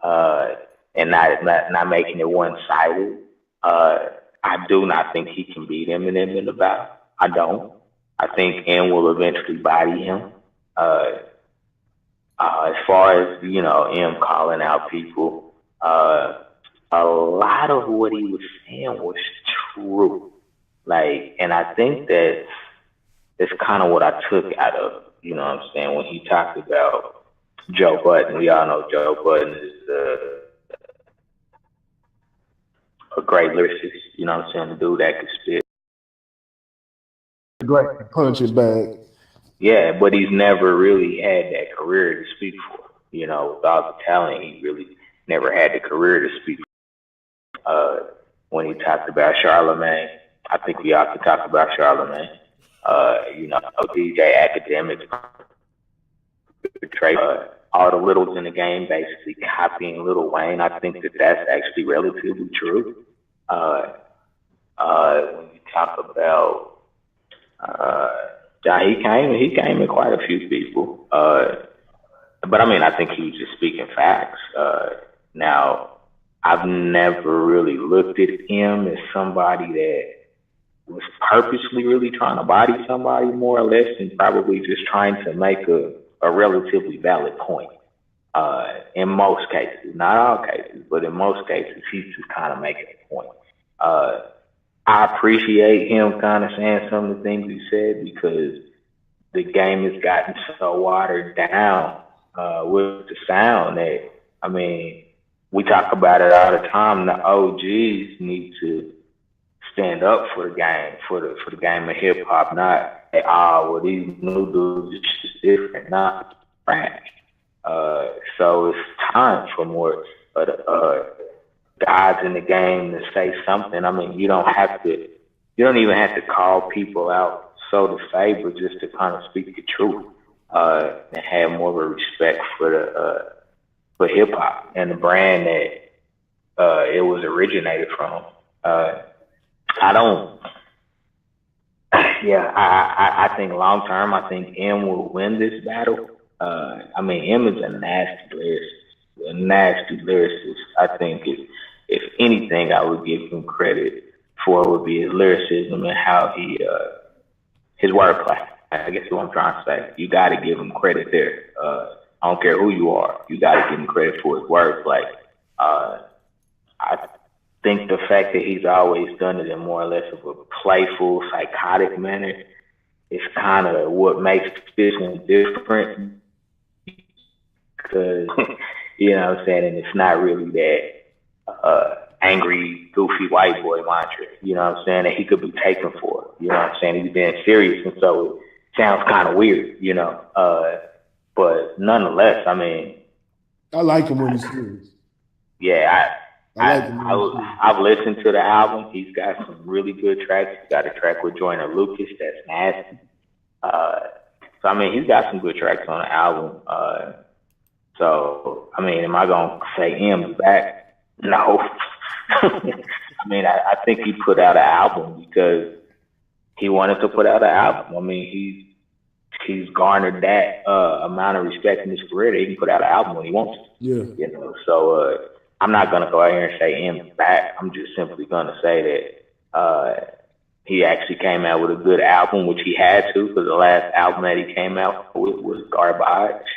and not making it one-sided. I do not think he can beat Eminem in the battle. I don't. I think M will eventually body him. As far as, M calling out people, a lot of what he was saying was true. And I think that's kind of what I took out of, what I'm saying, when he talked about Joe Budden. We all know Joe Budden is a great lyricist, what I'm saying, a dude that could spit. Great punching bag. Yeah, but he's never really had that career to speak for. With all the talent, he really never had the career to speak for. When he talked about Charlemagne, I think we ought to talk about Charlemagne. DJ Academics portray all the littles in the game, basically copying Lil Wayne. I think that's actually relatively true. When you talk about he came in quite a few people. But I mean, I think he was just speaking facts. Now, I've never really looked at him as somebody that was purposely really trying to body somebody, more or less, and probably just trying to make a relatively valid point. In most cases, not all cases, but in most cases, he's just kind of making a point. I appreciate him kind of saying some of the things he said, because the game has gotten so watered down with the sound that, I mean, we talk about it all the time. The OGs need to stand up for the game, for the game of hip hop, not these new dudes is just different, not trash. So it's time for more guys in the game to say something. I mean, you don't even have to call people out so to say, but just to kind of speak the truth and have more of a respect for hip hop and the brand that it was originated from. I think long term, I think M will win this battle. I mean, M is a nasty lyricist. I think if anything, I would give him credit for would be his lyricism and how his wordplay. I guess what I'm trying to say. You got to give him credit there. I don't care who you are. You got to give him credit for his wordplay. I think the fact that he's always done it in more or less of a playful, psychotic manner is kind of what makes this one different. Because, you know what I'm saying, and it's not really that angry, goofy white boy mantra, you know what I'm saying, that he could be taken for. You know what I'm saying? He's being serious, and so it sounds kind of weird, you know. But nonetheless, I mean, I like him when he's serious. Yeah, I've listened to the album. He's got some really good tracks. He's got a track with Joyner Lucas that's nasty. So I mean, he's got some good tracks on the album. So I mean, am I gonna say M's back? No. I mean, I think he put out an album because he wanted to put out an album. I mean, he's garnered that amount of respect in his career that he can put out an album when he wants to. Yeah. You know, so I'm not gonna go out here and say M's back. I'm just simply gonna say that he actually came out with a good album, which he had to, because the last album that he came out with was garbage.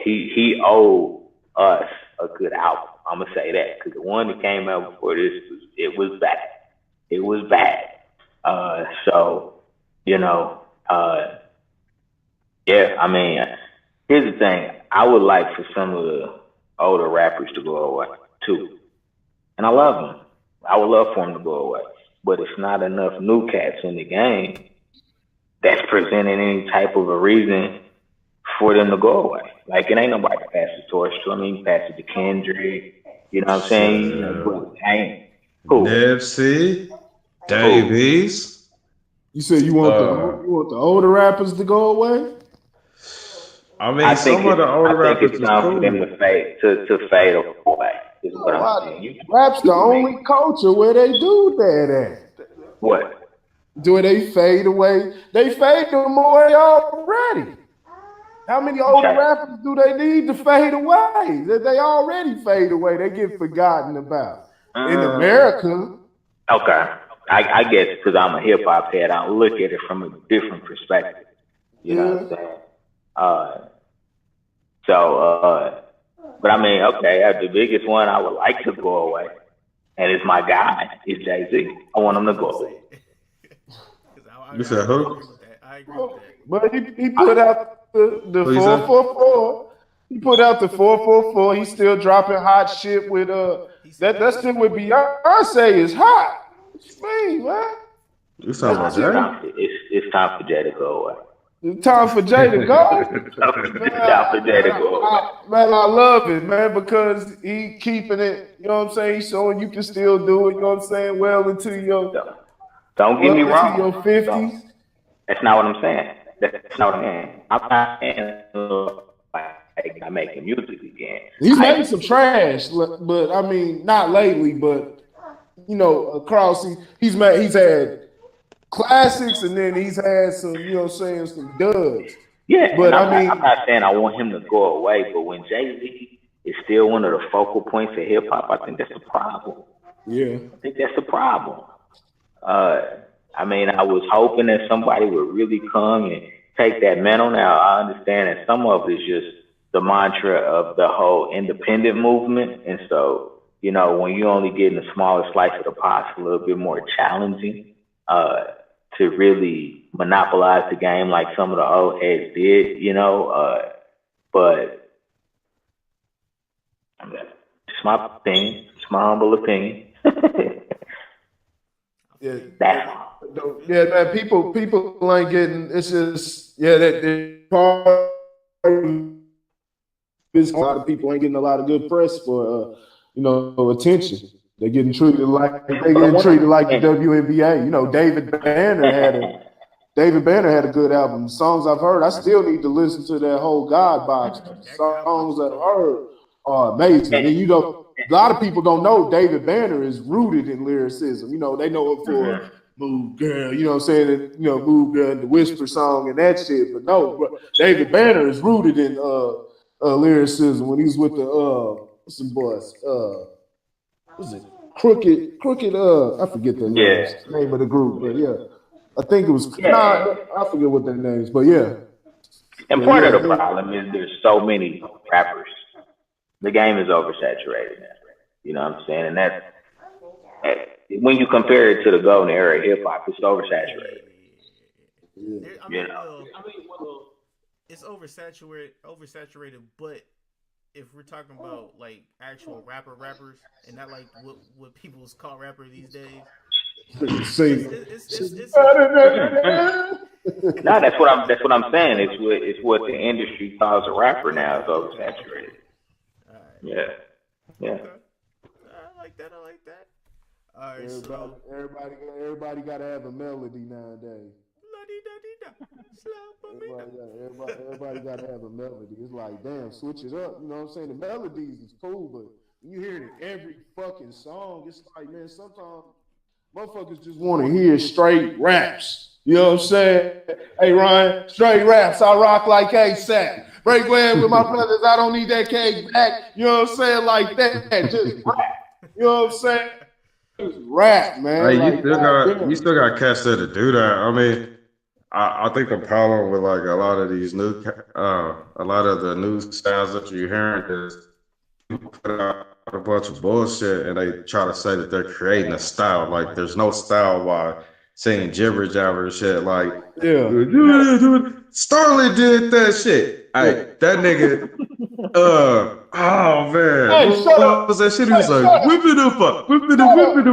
He owed us a good album. I'm gonna say that, because the one that came out before this was bad. It was bad. So you know, yeah. I mean, here's the thing. I would like for some of the older rappers to go away too, and I love them. I would love for them to go away, but it's not enough new cats in the game that's presenting any type of a reason for them to go away. Like, it ain't nobody to pass the torch to. I mean, pass it to Kendrick. You know what I'm saying? You know, Nipsey, Davies. You said you want the older rappers to go away? I mean, some of the older rappers it's time for them to fade away. Is what I'm saying. Rap's the only culture where they do that at. What? Do they fade away? They fade them away already. How many older rappers do they need to fade away? That they already fade away. They get forgotten about. In America. Okay. I guess because I'm a hip hop head, I look at it from a different perspective. You know what I'm saying? But I mean, okay, the biggest one I would like to go away, and it's my guy, is Jay-Z. I want him to go away. You said who? I agree with that. But he put out the 444. He put out the 444. He's still dropping hot shit with that shit with Beyonce is hot. What you mean, man? You talking about Jay? It's time for Jay to go away. It's time for Jay to go. It's time for Jay to go away. Man, I love it, man, because he keeping it. You know what I'm saying? He's showing you can still do it. You know what I'm saying? Well into your don't get me wrong. Your 50s. That's not what I'm saying. That's not what I'm saying. I'm not saying like I'm making music again. He's making some trash, but I mean, not lately, but you know, across he's had classics and then he's had some, you know what I'm saying, some duds. Yeah, but I'm not saying I want him to go away, but when Jay-Z is still one of the focal points of hip hop, I think that's a problem. Yeah. I think that's the problem. I mean, I was hoping that somebody would really come and take that mantle. Now, I understand that some of it is just the mantra of the whole independent movement. And so, you know, when you only get in a smaller slice of the pie, it's a little bit more challenging to really monopolize the game like some of the old heads did, you know. But it's my opinion. It's my humble opinion. Yeah, that's all. Yeah, man. People ain't getting. It's just that part. A lot of people ain't getting a lot of good press for you know, attention. They're getting treated like the WNBA. You know, David Banner had a good album. Songs I've heard, I still need to listen to that whole God box. Songs I've heard are amazing. And you know, a lot of people don't know David Banner is rooted in lyricism. You know, they know it for Move Girl, you know what I'm saying? And, you know, Move Girl, the Whisper song and that shit. But no, David Banner is rooted in lyricism when he's with the some boys. What's it? Crooked, I forget the name of the group, but yeah. I think it was I forget what their names, but yeah. And part of the problem is there's so many rappers. The game is oversaturated now. You know what I'm saying? And that's when you compare it to the golden era of hip hop, it's oversaturated. You know, it's oversaturated, but if we're talking about like actual rappers and not like what people call rapper these days, no, that's what I'm saying. It's what the industry calls a rapper now is oversaturated. Yeah. Okay. I like that. All right, everybody got to have a melody nowadays. Everybody got to have a melody. It's like, damn, switch it up. You know what I'm saying? The melodies is cool, but you hear it in every fucking song. It's like, man, sometimes motherfuckers just want to hear straight raps. You know what I'm saying? Hey, Ryan, straight raps. I rock like ASAP. Break bread with my brothers. I don't need that cake back. You know what I'm saying? Like that. Just rap. You know what I'm saying? Just rap, man. Hey, like, you still got cats that do that. I mean, I think the problem with like a lot of the new styles that you're hearing is people put out a bunch of bullshit and they try to say that they're creating a style. Like there's no style by saying jibber jabber shit. Like Starlet did that shit. Hey, that nigga. Oh man, hey, what was that shit? He was like, whip it the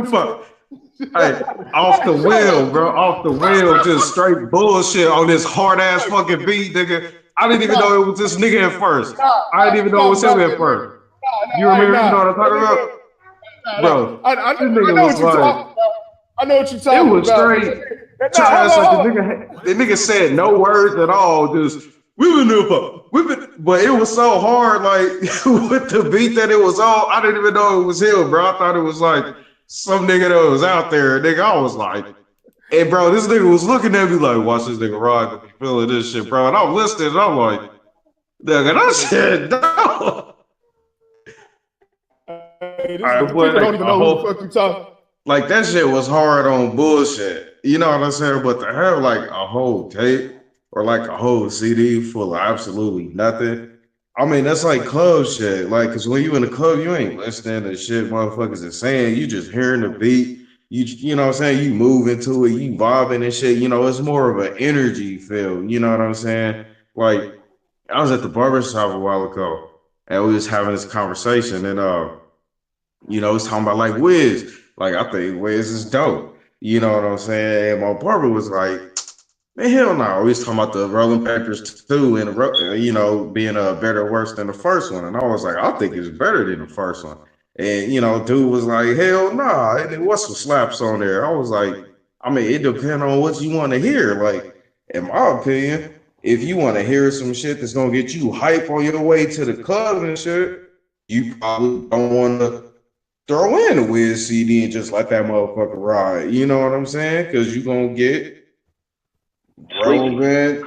fuck. Hey, off the wheel, bro. Off the wheel, just straight bullshit on this hard ass fucking beat, nigga. I didn't even know it was this nigga at first. I didn't even know it was him at first. You remember? You know what I'm talking about, bro? I know what you're talking about. I know what you're talking about. It was straight trash. Like the nigga said no words at all. Just but it was so hard, like with the beat that it was on. I didn't even know it was him, bro. I thought it was like some nigga that was out there. Nigga, I was like, hey, bro, this nigga was looking at me like, watch this nigga rock, feeling this shit, bro. And I'm listening, and I'm like, Nigga, that shit, no. Hey, All right, people boy, don't even know who the fuck you talking. like that shit was hard on bullshit. You know what I'm saying? But to have like a whole tape or like a whole CD full of absolutely nothing, I mean, that's like club shit. Like, cause when you in the club, you ain't listening to shit motherfuckers is saying. You just hearing the beat. You know what I'm saying? You move into it, you bobbing and shit. You know, it's more of an energy feel. You know what I'm saying? Like, I was at the barber shop a while ago and we was having this conversation and it's talking about like Wiz. Like I think Wiz is dope. You know what I'm saying? And my barber was like, man, hell no. We was talking about the Rolling Papers 2 and being better or worse than the first one. And I was like, I think it's better than the first one. And dude was like, hell nah. And there was some slaps on there. I was like, I mean, it depends on what you want to hear. Like, in my opinion, if you want to hear some shit that's gonna get you hype on your way to the club and shit, you probably don't want to throw in a Wiz CD and just let that motherfucker ride. You know what I'm saying? Because you gonna get relevant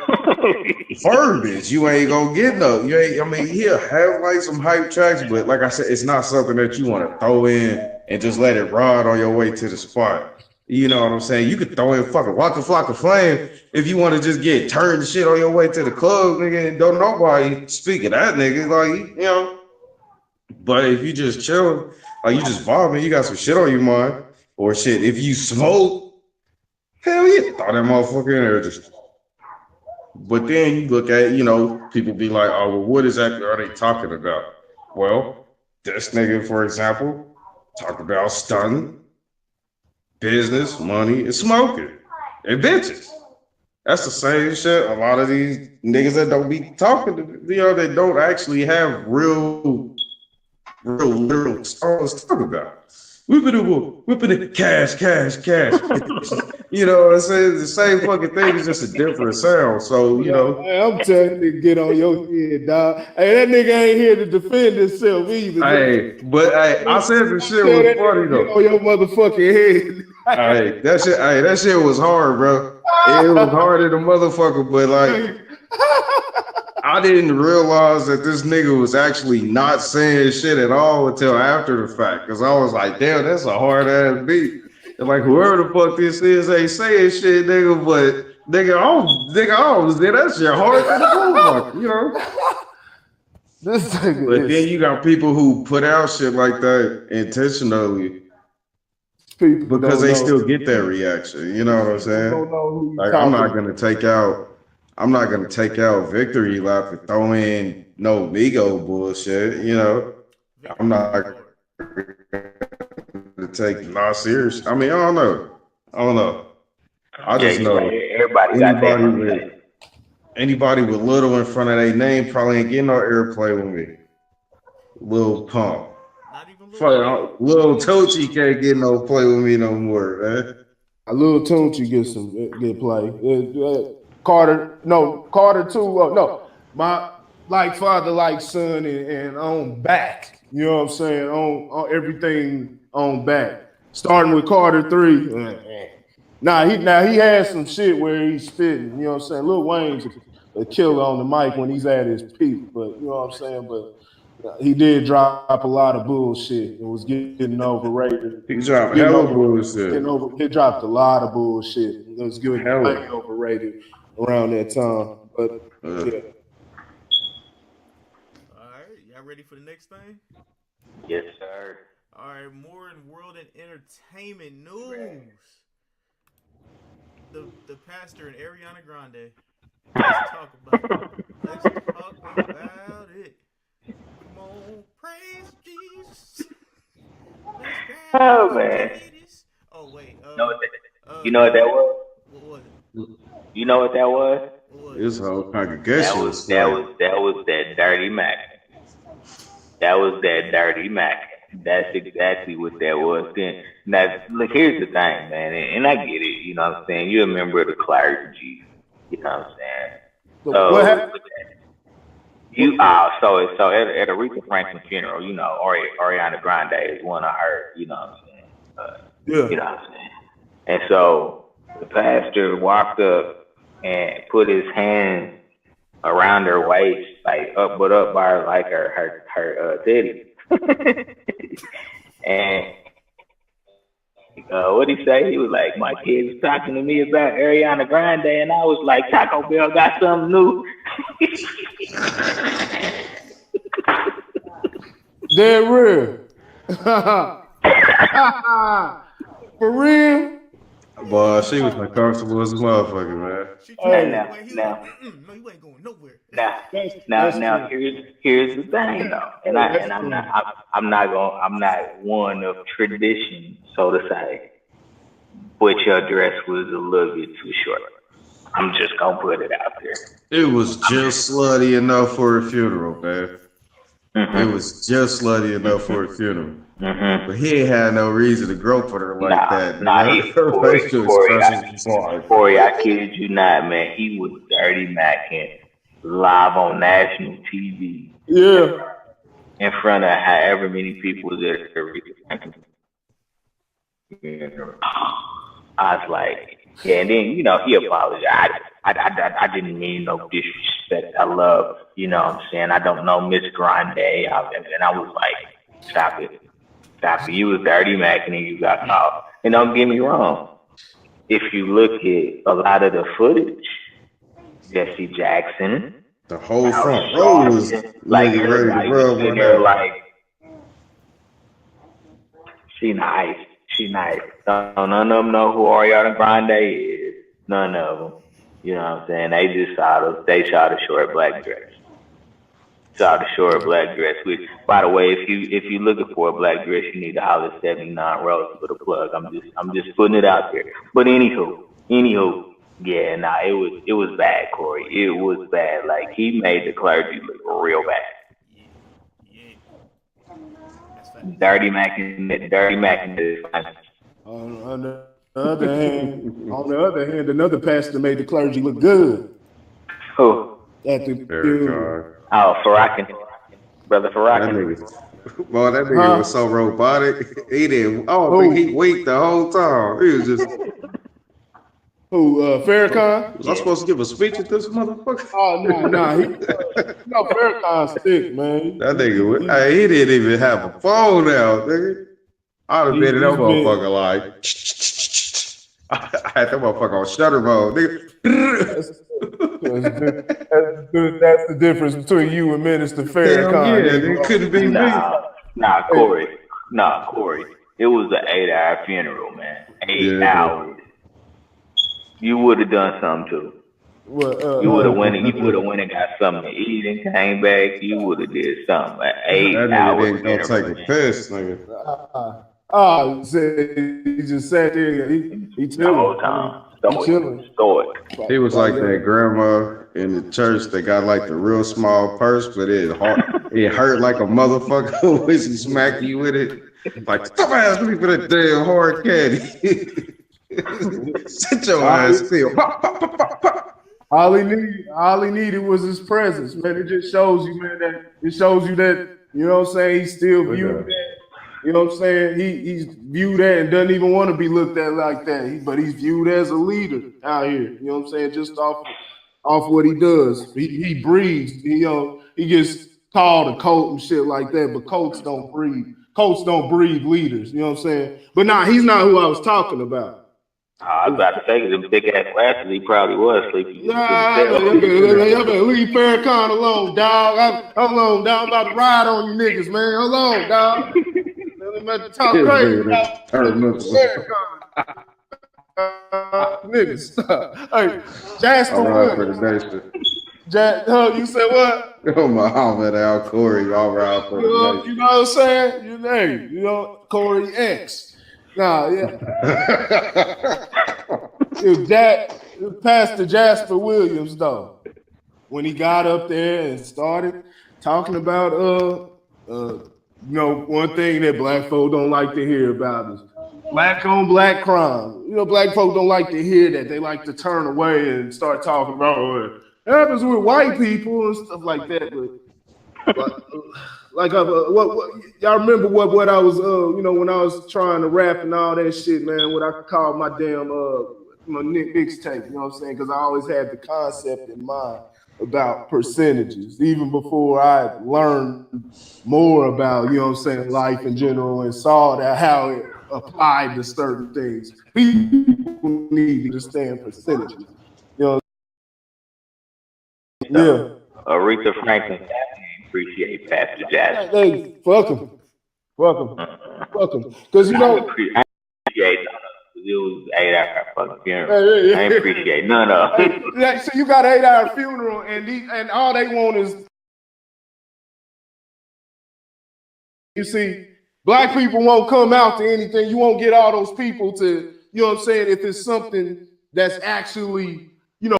verbiage. You ain't gonna get no. You ain't. I mean, he'll have like some hype tracks, but like I said, it's not something that you want to throw in and just let it ride on your way to the spot. You know what I'm saying? You could throw in fucking Waka Flocka Flame if you want to just get turned shit on your way to the club, nigga, and don't nobody speak of that nigga. Like, but if you just chill, like you just vibing, you got some shit on your mind, or shit, if you smoke, hell yeah, throw that motherfucker in there just. But then you look at, people be like, oh, well, what exactly are they talking about? Well, this nigga, for example, talk about stunting, business, money, and smoking, and bitches. That's the same shit a lot of these niggas that don't be talking to, they don't actually have real literal songs to talk about. Whipping it, cash. You know what I'm saying? The same fucking thing is just a different sound. So, Hey, I'm telling you, get on your head, dog. Hey, that nigga ain't here to defend himself either. I said the shit was funny though. Get on your motherfucking head. That shit was hard, bro. It was hard in the motherfucker, but like I didn't realize that this nigga was actually not saying shit at all until after the fact. Cause I was like, damn, that's a hard ass beat. And like whoever the fuck this is ain't saying shit, nigga, but nigga, I was there. That shit hard as a motherfucker, This nigga but then you got people who put out shit like that intentionally because they still get that reaction. You know what I'm saying? Like I'm not gonna take out Victory Lap and throw in no Migo bullshit. I'm not gonna take not serious. I mean, I don't know. I just know anybody with little in front of their name probably ain't getting no airplay with me. Lil Pump. Lil Tochi can't get no play with me no more, man. Lil Tochi get play. Carter 2. No, my like father, like son, and on back. You know what I'm saying? On everything on back. Starting with Carter 3. Now he has some shit where he's spitting. You know what I'm saying? Lil Wayne's a killer on the mic when he's at his peak, but you know what I'm saying? But he did drop a lot of bullshit. It was getting overrated. He dropped hella bullshit. He dropped a lot of bullshit. It was getting overrated around that time. But yeah. All right, y'all ready for the next thing? Yes, sir. All right, more in world and entertainment news. The pastor and Ariana Grande. Let's talk about it. Come on, praise Jesus. Oh man. Oh wait. You know what that was? What was it? You know what that was? This whole congregation that was that Dirty Mac. That was that Dirty Mac. That's exactly what that was. Then now look, here's the thing, man, and I get it. You know what I'm saying? You're a member of the clergy. You know what I'm saying? So what happened? So at a Aretha Franklin funeral, Ariana Grande is one of her. You know what I'm saying? You know what I'm saying? And so the pastor walked up and put his hand around her waist, like up by her, like her titty. And what he say? He was like, my kids was talking to me about Ariana Grande, and I was like, Taco Bell got something new. Dead real. For real? Boy, she was uncomfortable as a motherfucker, man. Now, no, you ain't going nowhere. Now, here's the thing though, and I'm not one of tradition, so to say, but your dress was a little bit too short. I'm just gonna put it out there. It was just slutty enough for a funeral, man. Mm-hmm. It was just slutty enough for a funeral. Mm-hmm. But he ain't had no reason to grope for her like that. Corey, I kid you not, man. He was dirty macking live on national TV. Yeah. In front of however many people there. I was like, yeah, and then, he apologized. I didn't mean no disrespect. I love, what I'm saying? I don't know Miss Grande. And I was like, stop it. You was dirty macking and you got caught. And don't get me wrong. If you look at a lot of the footage, Jesse Jackson, the whole front row was like ready to rub with her. Like, she nice. None of them know who Ariana Grande is. None of them. You know what I'm saying? They just saw the short black dress. Which, by the way, if you looking for a black dress, you need to holler 79 Rose for the plug. I'm just putting it out there. But anywho, yeah, it was bad, Corey. It was bad. Like, he made the clergy look real bad. Yeah. Dirty macking is fine. On the other hand, another pastor made the clergy look good. Who? At the funeral. Farrakhan. Brother Farrakhan. Boy, that nigga was so robotic. He didn't. I don't think he winked the whole time. He was just. Who? Farrakhan? Was I supposed to give a speech at this motherfucker? Oh no, Farrakhan's sick, man. That nigga, he didn't even have a phone out, nigga. I'd have been in that motherfucker like. I had that motherfucker on shutter mode, nigga. That's the difference between you and Minister Farrakhan. Yeah, it couldn't be me. Corey. It was an 8-hour funeral, man. 8 hours. You would have done something too. You would have went and got something to eat and came back. You would have did something. 8 hours. That nigga didn't go take a piss, nigga. He just sat there. He chilling. The whole time. Stoic. He was like that grandma in the church that got like the real small purse, but it hurt like a motherfucker when she smacked you with it. Like, stop asking me for that damn hard candy. Sit your ass still. All he needed was his presence, man. It just shows you, man, that you know what I'm saying, he's still viewed that. You know what I'm saying? He's viewed that and doesn't even want to be looked at like that. But he's viewed as a leader out here. You know what I'm saying? Just off what he does. He breathes. He gets called a coat and shit like that. But coats don't breathe. Coats don't breed leaders. You know what I'm saying? But he's not who I was talking about. I was about to say, because them big ass glasses, he probably was sleeping. Nah, leave Farrakhan alone, dog. I'm alone, dog. I'm about to ride on you niggas, man. Hold on, dog. I'm about to talk crazy, niggas, stop. Hey, Jasper Williams. You said what? Oh, Muhammad Al Corey, all right for the nation. You know what I'm saying? Corey X. Nah, yeah. It was Pastor Jasper Williams, though, when he got up there and started talking about one thing that black folk don't like to hear about is black on black crime. Black folk don't like to hear that. They like to turn away and start talking about it happens with white people and stuff like that. But what y'all remember what I was when I was trying to rap and all that shit, man, what I could call my damn my mixtape, you know what I'm saying? Because I always had the concept in mind about percentages, even before I learned more about, you know what I'm saying, life in general and saw that how it applied to certain things. People need to understand percentages. You know, yeah. Aretha Franklin definitely appreciate Pastor Jackson. Hey, fuck him. Because, you know, I appreciate none of it. It was 8-hour fucking funeral. I appreciate none of it. So you got an 8-hour funeral, and all they want is, you see, black people won't come out to anything. You won't get all those people to, you know what I'm saying, if it's something that's actually, you know,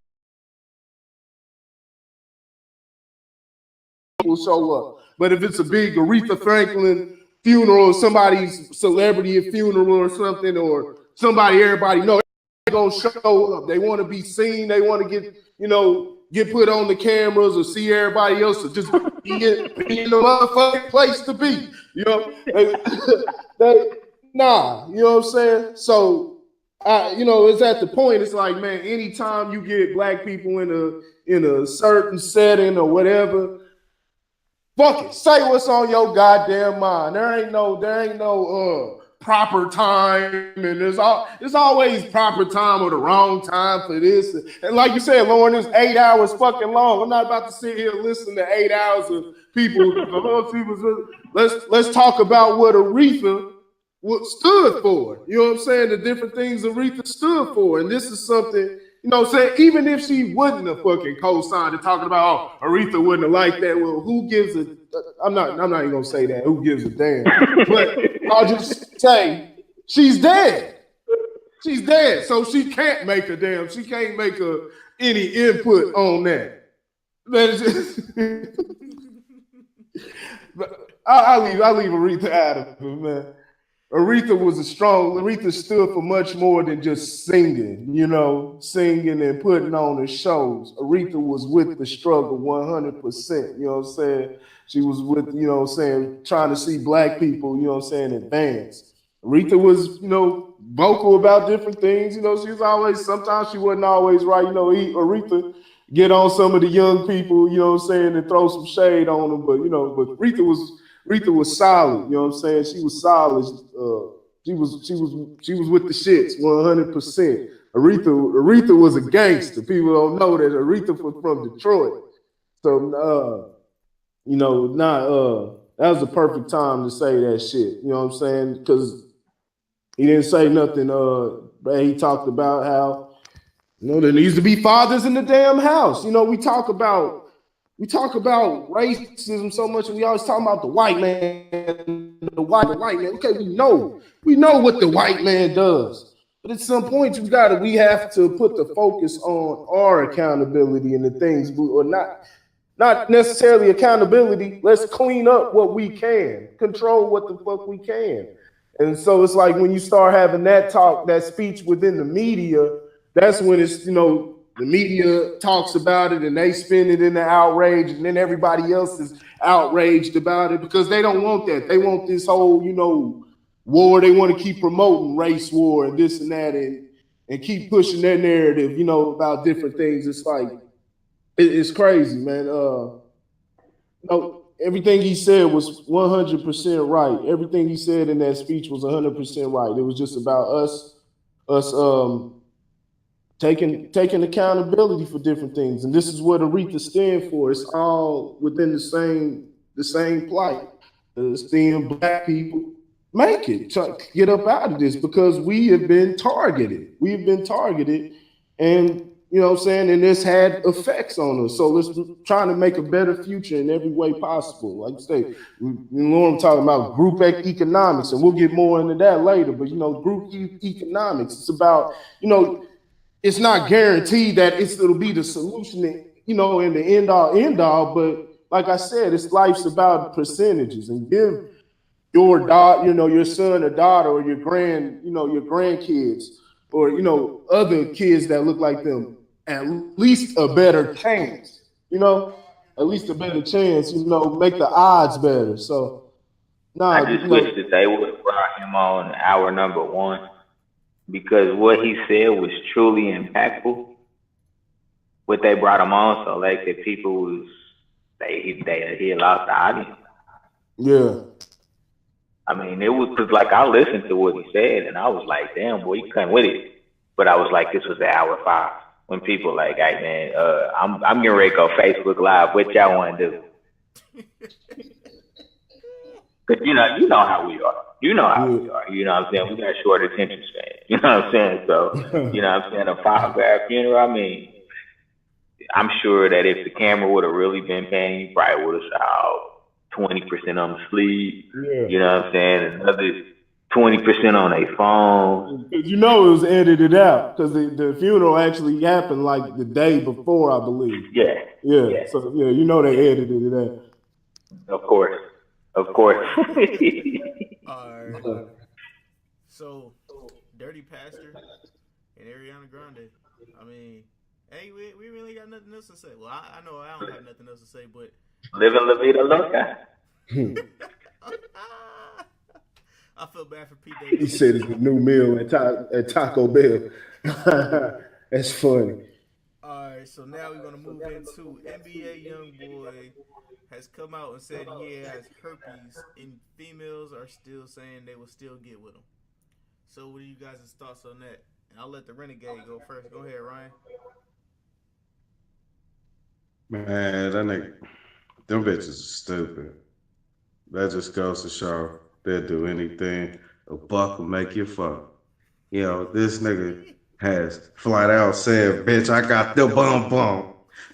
will show up. But if it's a big Aretha Franklin funeral, somebody's celebrity funeral or something, or somebody everybody knows, they're gonna show up. They want to be seen. They want to get, you know, get put on the cameras or see everybody else, or just be in the motherfucking place to be. You know, nah, you know what I'm saying? So, you know, it's at the point. It's like, man, anytime you get black people in a certain setting or whatever, fuck it, say what's on your goddamn mind. There ain't no proper time, and there's always proper time or the wrong time for this. And like you said, Lauren, it's 8 hours fucking long. I'm not about to sit here and listen to 8 hours of people. Let's talk about what Aretha stood for. You know what I'm saying? The different things Aretha stood for. And this is something, you know what I'm saying, even if she wouldn't have fucking co-signed and talking about, oh, Aretha wouldn't have liked that. Well, who gives a, I'm not even gonna say that. Who gives a damn? But I'll just say she's dead. She's dead. So she can't make a damn. She can't make any input on that. I'll leave Aretha out of it, man. Aretha stood for much more than just singing, you know, singing and putting on the shows. Aretha was with the struggle 100%, you know what I'm saying? She was with, you know what I'm saying, trying to see black people, you know what I'm saying, advance. Aretha was, you know, vocal about different things, you know, she was always, sometimes she wasn't always right, you know, Aretha get on some of the young people, you know what I'm saying, and throw some shade on them, but, you know, but Aretha was solid, you know what I'm saying? She was solid. She was with the shits 100%. Aretha was a gangster. People don't know that Aretha was from Detroit. So you know, that was the perfect time to say that shit. You know what I'm saying? Because he didn't say nothing. But he talked about how, you know, there needs to be fathers in the damn house. You know, we talk about racism so much, and we always talk about the white man, the white man. Okay, we know what the white man does, but at some point we have to put the focus on our accountability and the things, or not necessarily accountability. Let's clean up what we can, control what the fuck we can. And so it's like when you start having that speech within the media, that's when it's, you know, the media talks about it and they spin it in the outrage, and then everybody else is outraged about it because they don't want that. They want this whole, you know, war. They want to keep promoting race war and this and that, and keep pushing their narrative, you know, about different things. It's like, it's crazy, man. No, everything he said was 100% right. Everything he said in that speech was 100% right. It was just about us taking accountability for different things, and this is what Aretha stands for. It's all within the same plight. Seeing black people make it, get up out of this, because we have been targeted. And you know what I'm saying, and this had effects on us. So let's try to make a better future in every way possible. Like I say, you know, I'm talking about group economics, and we'll get more into that later. But you know, group economics, it's about, you know, it's not guaranteed that it'll be the solution, you know, in the end all. But like I said, life's about percentages, and give your daughter, you know, your son or daughter, or your grandkids, or, you know, other kids that look like them, at least a better chance, you know, make the odds better. So, I just wish that they would have brought him on hour number one, because what he said was truly impactful. what they brought him on, so like the people was he lost the audience. Yeah. I mean, it was cause like I listened to what he said, and I was like, damn boy, you couldn't with it. But I was like, this was the hour 5 when people like, hey man, I'm getting ready to go Facebook Live. What y'all want to do? Cause you know how we are. You know how we are. You know what I'm saying? We got short attention span. You know what I'm saying? So you know what I'm saying? A 5-hour funeral. I mean, I'm sure that if the camera would have really been paying, you probably would have shot 20% on the sleep. Yeah. You know what I'm saying? Another 20% on their phone. You know it was edited out because the funeral actually happened like the day before, I believe. Yeah. So yeah, you know they edited it out. Of course. All right. So, Dirty Pastor and Ariana Grande. I mean, hey, we really got nothing else to say. Well, I know I don't have nothing else to say, but living la vida loca. I feel bad for Pete Davidson. He said it's a new meal at Taco Bell. That's funny. All right, so now we're gonna move into NBA YoungBoy has come out and said he has herpes, and females are still saying they will still get with him. So, what are you guys' thoughts on that? And I'll let the Renegade go first. Go ahead, Ryan. Man, that nigga, them bitches are stupid. That just goes to show they'll do anything. A buck will make you fuck. You know, this nigga has flat out said, bitch, I got the bum bum.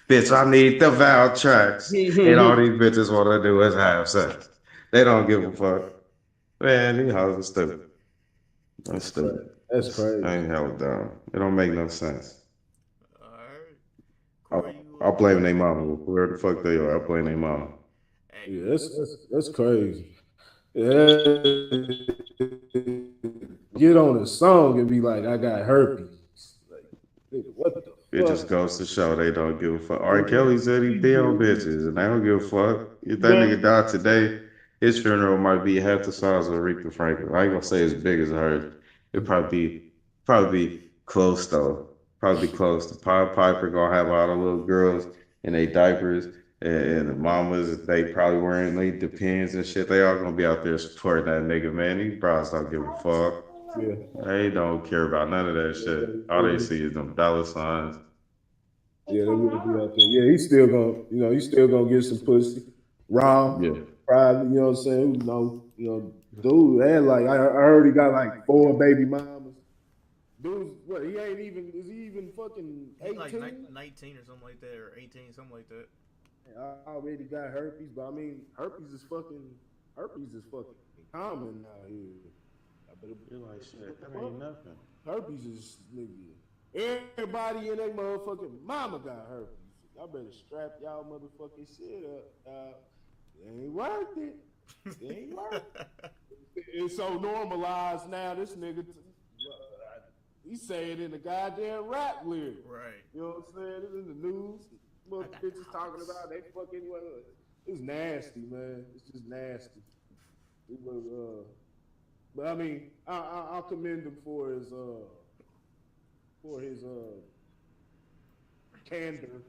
Bitch, I need the vowel tracks. And all these bitches want to do is have sex. They don't give a fuck. Man, these hoes are stupid. That's stupid. That's crazy. I ain't held down. It don't make no sense. All right. I'll blame their mama. Whoever the fuck they are, I'll blame their mama. Yeah, that's crazy. Yeah. Get on a song and be like, I got herpes. Like, what the fuck? It just goes to show they don't give a fuck. R. Kelly said he did on bitches, and they don't give a fuck. If that nigga died today, his funeral might be half the size of Aretha Franklin. I ain't gonna say as big as hers. It'd probably be close though. Probably close. The Pied Piper gonna have all the little girls in their diapers, and the mamas, they probably wearing their Depends and shit. They all gonna be out there supporting that nigga, man. These bros don't give a fuck. Yeah. They don't care about none of that shit. All they see is them dollar signs. Yeah, they will be out there. Yeah, he's still gonna get some pussy. Raw. Yeah. Probably, you know what I'm saying? Dude had like I heard he got like 4 baby mamas. Dude, what? Is he even fucking 18? Like 19 or something like that, or 18, something like that. I already got herpes, but I mean, herpes is fucking common out here. You're like, shit, that ain't nothing. Herpes is, nigga. Everybody in that motherfucking mama got herpes. Y'all better strap y'all motherfucking shit up. It ain't worth it. It ain't worth it. It's so normalized now, this nigga, he say it in the goddamn rap lyric. Right. You know what I'm saying? It's in the news. What bitches talking about, they fuck anyway. It's nasty, man. It's just nasty. It was, but I mean, I'll commend him for his candor,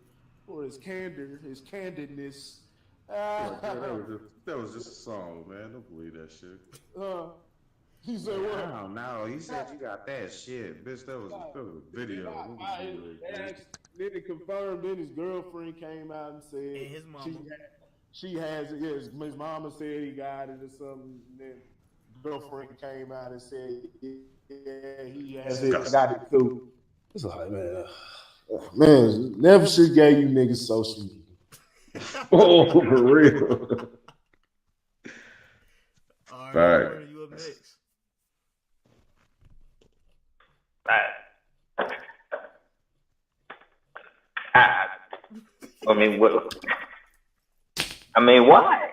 his candidness. That was just a song, man. Don't believe that shit. He said what? I don't know. He said you got that shit, bitch. That was a video. Then it confirmed. Then his girlfriend came out and said, and his mama. She has it. Yes, his mama said he got it or something. And then girlfriend came out and said, yeah, he has it. I got it too. It's like, man, never should gave you niggas social media. Oh, for real. All right, you up next? Why?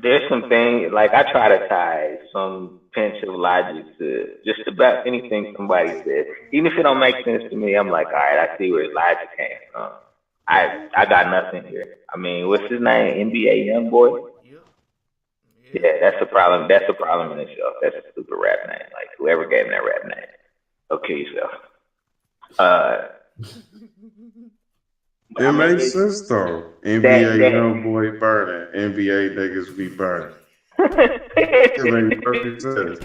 There's some things, like I try to tie some pinch of logic to just about anything somebody says. Even if it don't make sense to me, I'm like, all right, I see where his logic came from. I got nothing here. I mean, what's his name? NBA YoungBoy? Yeah, that's the problem. That's the problem in itself. That's a stupid rap name. Like, whoever gave him that rap name, go kill yourself. It makes sense though. NBA young boy burning. NBA niggas be burning. It makes perfect sense.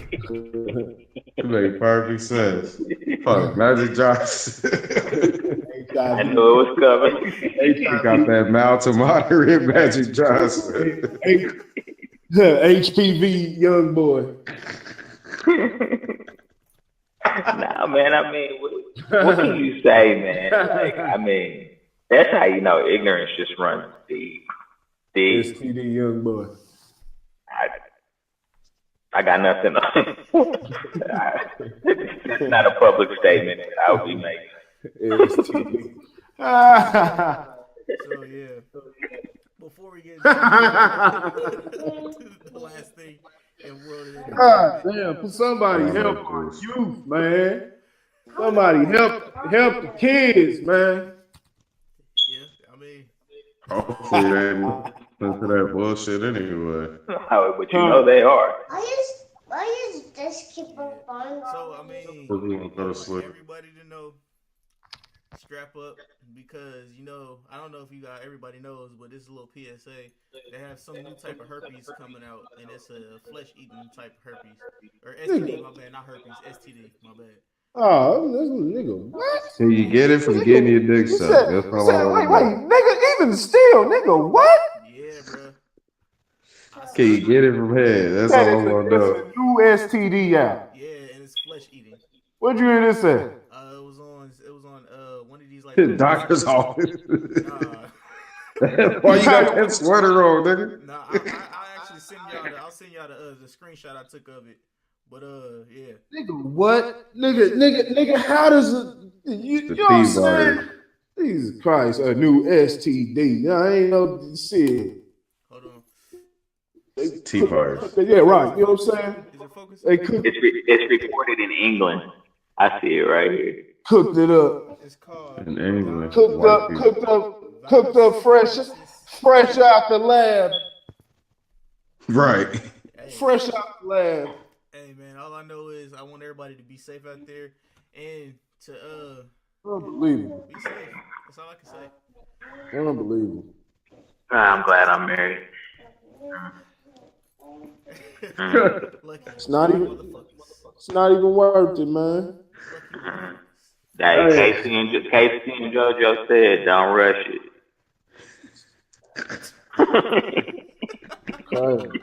It makes perfect sense. Fuck, Magic Johnson. I knew it was coming. He got that mild to moderate Magic Johnson. HPV young boy. Nah, man. I mean, what can you say, man? Like, I mean, that's how you know ignorance just runs deep. STD young boy. I got nothing. It's not a public statement that I would be making. STD. So yeah, before we get to the last thing in world entertainment, God damn, somebody help our youth, man. Somebody help the kids, man. yeah, I mean, Hopefully they ain't into that bullshit anyway. But you know they are. Why is this keep on falling? so I mean, Because we won't go to sleep. everybody to know, strap up because I don't know if everybody knows, but this is a little PSA. They have some new type of herpes coming out, and it's a flesh-eating type of herpes or STD. My bad, not herpes, STD. My bad. Oh, this nigga, what? Can you get it from getting your dick sucked? That's all I Wait, want. nigga, even still, nigga, what? Yeah, bro. Can you get it from head? That's all I want to know. New STD out. Yeah, and it's flesh-eating. What'd you hear this at? It was on one of these like Doctor's office. Nah. Why you got that sweater on, nigga? Nah, I actually send y'all. I'll send y'all the screenshot I took of it. But yeah. Nigga, what? Nigga, how does it? You know what I'm saying? Jesus Christ, a new STD. I ain't no shit. Hold on. T-virus. Yeah, right. You know what I'm saying? Is it focused? It's reported in England. I see it right here. Cooked it up. It's called In England. Cooked up fresh out the lab. Right. Fresh out the lab. Hey man, all I know is I want everybody to be safe out there and to Unbelievable. be safe. That's all I can say. Unbelievable. I'm glad I'm married. It's not even worth it, man. Casey and JoJo said, "Don't rush it." Alright.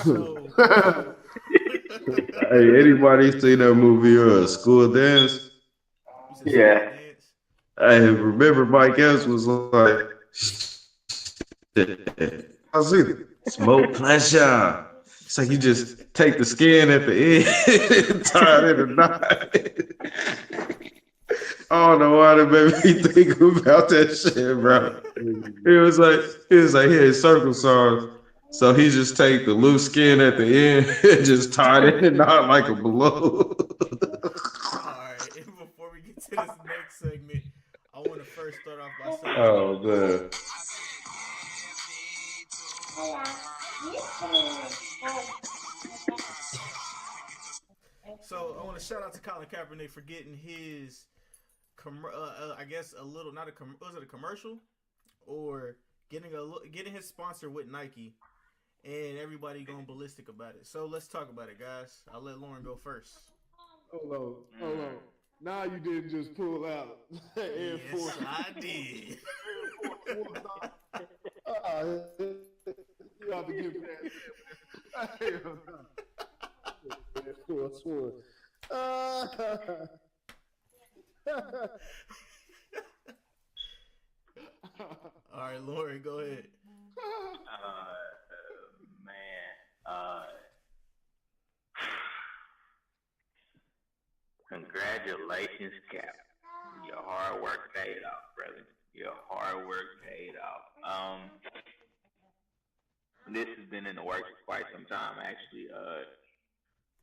So, Hey, anybody seen that movie School Dance? Yeah. Hey, remember Mike Epps was like, I see it. Smoke pleasure. It's like you just take the skin at the end and tie it in a knot. I don't know why that made me think about that shit, bro. It was like he had circle saws. So he just take the loose skin at the end and just tie it in a knot like a balloon. alright, and before we get to this next segment, I want to first start off by saying Oh man. So I want to shout out to Colin Kaepernick for getting his, I guess a little, not a was it a commercial, or getting his sponsor with Nike, and everybody going ballistic about it. So let's talk about it, guys. I'll let Lauren go first. Hold on. Now you didn't just pull out Air Force. Yes, I did. You have to give that. Air Force One. All right, Lauren, go ahead. Congratulations, Cap. Your hard work paid off, brother. Your hard work paid off. This has been in the works for quite some time, actually.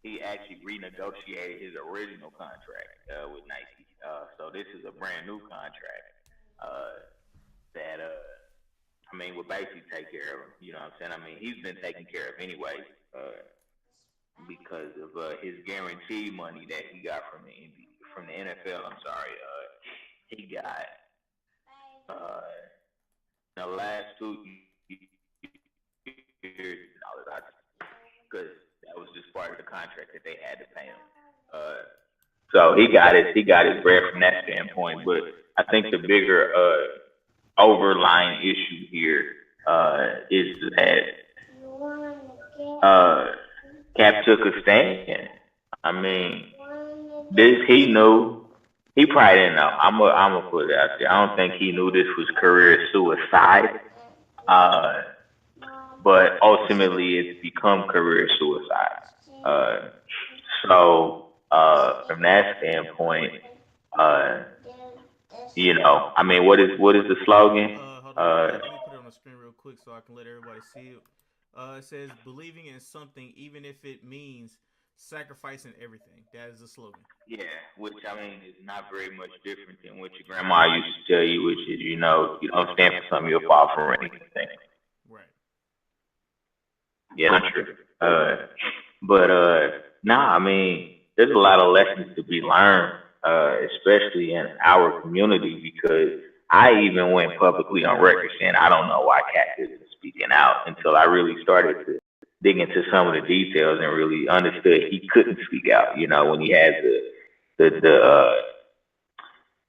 He actually renegotiated his original contract with Nike. So this is a brand new contract that will basically take care of him. You know what I'm saying? I mean, he's been taken care of anyway. because of his guaranteed money that he got from the NFL. I'm sorry, he got the last 2 years because that was just part of the contract that they had to pay him. So he got his bread from that standpoint. But I think the bigger overlying issue here is that Cap took a stand. I mean, he knew. He probably didn't know. I'm gonna put it out there. I don't think he knew this was career suicide. But ultimately, it's become career suicide. So from that standpoint, I mean, what is the slogan? Hold on, let me put it on the screen real quick so I can let everybody see it. It says, "Believing in something, even if it means sacrificing everything." That is the slogan. Yeah, which I mean is not very much different than what your grandma used to tell you, which is you don't stand for something, you'll fall for anything. Right. Yeah, not true. I mean, there's a lot of lessons to be learned, especially in our community, because I even went publicly on record saying I don't know why Cat isn't speaking out until I really started to dig into some of the details and really understood he couldn't speak out. When he had the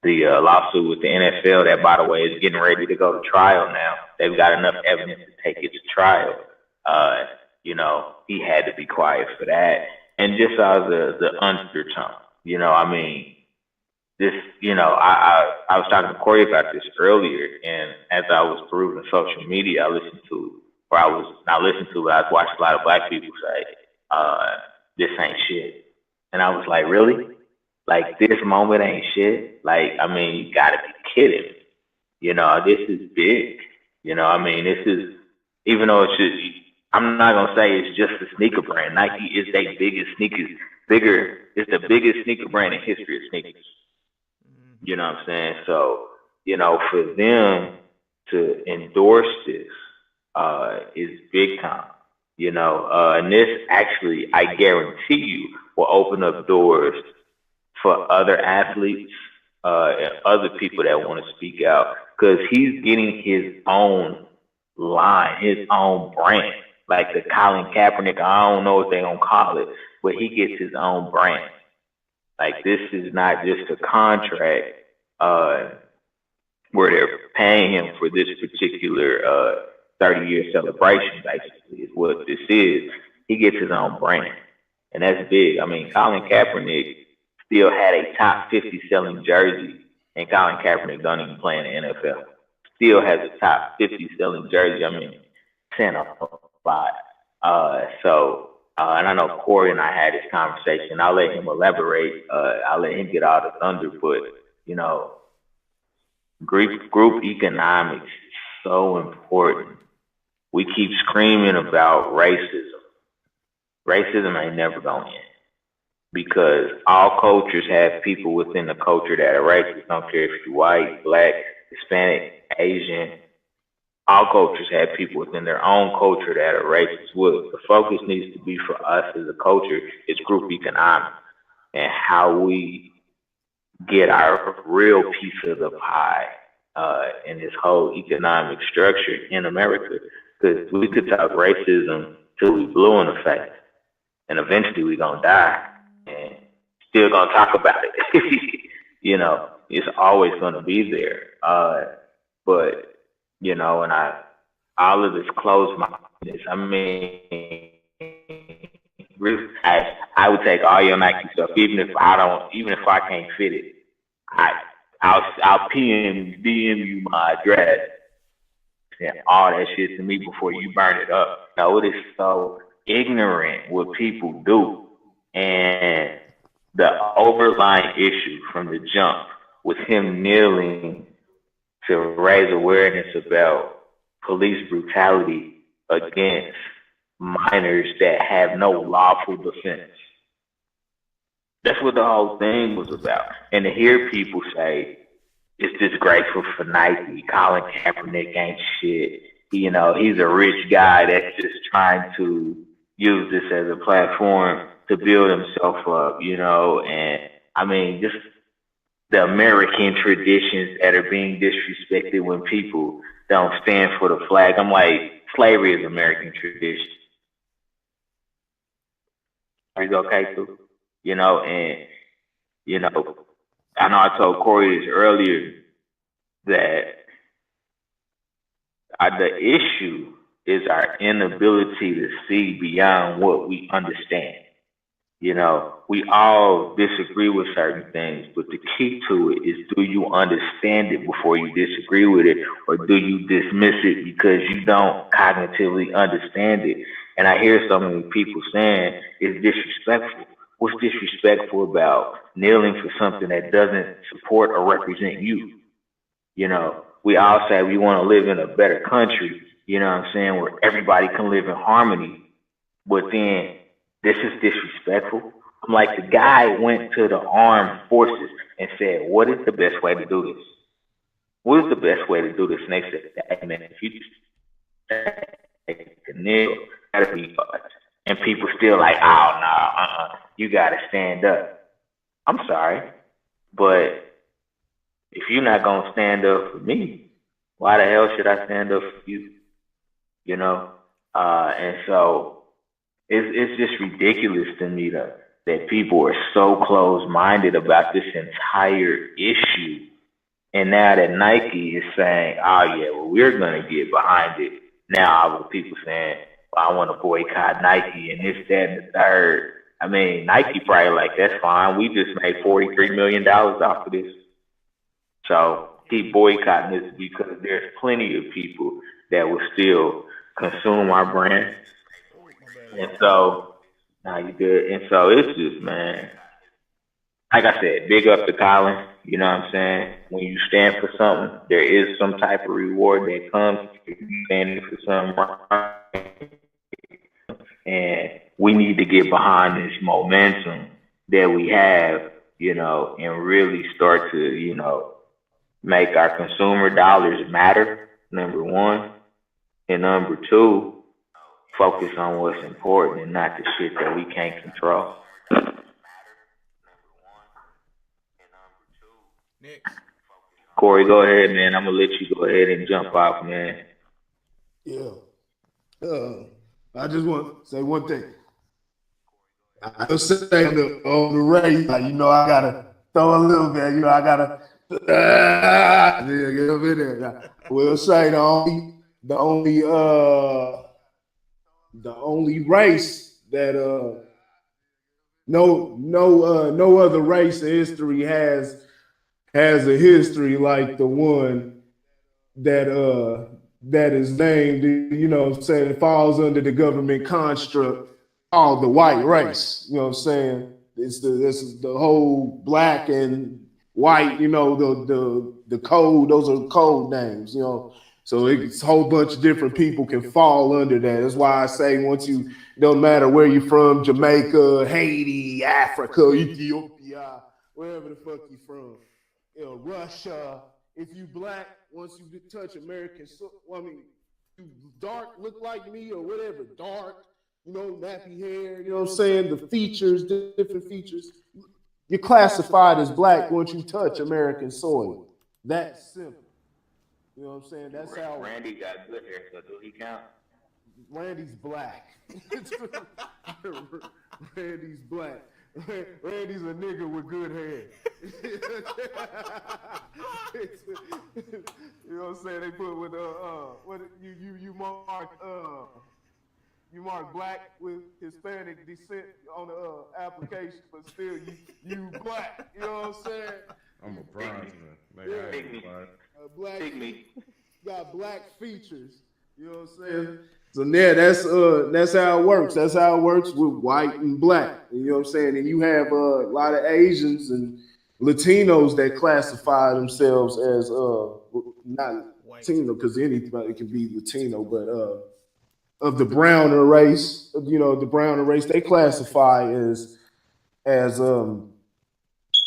lawsuit with the NFL, that by the way is getting ready to go to trial now. They've got enough evidence to take it to trial. He had to be quiet for that. And just as the undertone, I mean, this, I was talking to Corey about this earlier, and as I was perusing social media, I was watching a lot of black people say, this ain't shit. And I was like, really? Like, this moment ain't shit? Like, I mean, you gotta be kidding me. This is big. I mean, this is, even though it's just, I'm not gonna say it's just a sneaker brand. Nike is the biggest sneaker brand in history of sneakers. You know what I'm saying? So, for them to endorse this is big time. And this actually, I guarantee you, will open up doors for other athletes and other people that want to speak out, because he's getting his own line, his own brand. Like the Colin Kaepernick, I don't know what they're going to call it, but he gets his own brand. Like, this is not just a contract where they're paying him for this particular 30-year celebration, basically, is what this is. He gets his own brand, and that's big. I mean, Colin Kaepernick still had a top 50 selling jersey, and Colin Kaepernick don't even play in the NFL. Still has a top 50 selling jersey. I mean, 10 of them. And I know Corey and I had this conversation. I'll let him elaborate. I'll let him get all the thunder, but group economics is so important. We keep screaming about racism. Racism ain't never going to end, because all cultures have people within the culture that are racist. Don't care if you're white, black, Hispanic, Asian. All cultures have people within their own culture that are racist. What the focus needs to be for us as a culture is group economics and how we get our real piece of the pie in this whole economic structure in America. Because we could talk racism till we blue in the face, and eventually we're going to die and still going to talk about it. It's always going to be there. But and all of this closed-mindedness, I mean, really, I would take all your Nike stuff, even if I can't fit it. I'll DM you my address and all that shit to me before you burn it up. It is so ignorant what people do, and the overlying issue from the jump was him kneeling to raise awareness about police brutality against minors that have no lawful defense. That's what the whole thing was about. And to hear people say, it's disgraceful for Nike, Colin Kaepernick ain't shit. He's a rich guy that's just trying to use this as a platform to build himself up, and I mean, just the American traditions that are being disrespected when people don't stand for the flag. I'm like, slavery is American tradition. Are you okay, too? And, I know I told Corey this earlier that the issue is our inability to see beyond what we understand. We all disagree with certain things, but the key to it is, do you understand it before you disagree with it, or do you dismiss it because you don't cognitively understand it? And I hear so many people saying it's disrespectful. What's disrespectful about kneeling for something that doesn't support or represent you? We all say we want to live in a better country, where everybody can live in harmony. But then this is disrespectful. I'm like, the guy went to the armed forces and said, what is the best way to do this? What is the best way to do this? And they said, hey, man, if you just take a kneel, that'll be fun. And people still like, oh, no, you got to stand up. I'm sorry, but if you're not going to stand up for me, why the hell should I stand up for you? And so it's just ridiculous to me that people are so close-minded about this entire issue. And now that Nike is saying, oh, yeah, well, we're going to get behind it. Now all the people saying, well, I want to boycott Nike and this, that, and the third. I mean, Nike probably like, that's fine. We just made $43 million off of this. So keep boycotting this because there's plenty of people that will still consume our brand. And so, now you good. And so it's just, man, like I said, big up to Colin. You know what I'm saying? When you stand for something, there is some type of reward that comes if you stand for something. And we need to get behind this momentum that we have, and really start to, make our consumer dollars matter, number one. And number two, focus on what's important and not the shit that we can't control. Next. Corey, go ahead, man. I'm going to let you go ahead and jump off, man. Yeah. I just want to say one thing. I was saying on the race, I got to throw a little bit, I got to get up in there. I will say the only race that no other race in history has a history like the one that is named, it falls under the government construct called the white race. You know what I'm saying? This is the whole black and white, the code, those are code names, So it's a whole bunch of different people can fall under that. That's why I say it don't matter where you're from, Jamaica, Haiti, Africa, Ethiopia, wherever the fuck you from, Russia. If you black, once you touch American, you dark, look like me or whatever, dark, nappy hair, what I'm saying? The features, different features. You're classified as black once you touch American soil. That's simple. You know what I'm saying? That's how. Randy got good hair, so do he count? Randy's black. Randy's black. Randy's a nigga with good hair. You know what I'm saying? They put with what you mark black with Hispanic descent on the application, but still you black. You know what I'm saying? I'm a bronzeman. Black got black features. You know what I'm saying? So yeah, that's how it works. That's how it works with white and black. You know what I'm saying? And you have a lot of Asians and Latinos that classify themselves as not Latino, because anybody can be Latino, but of the browner race, the browner race, they classify as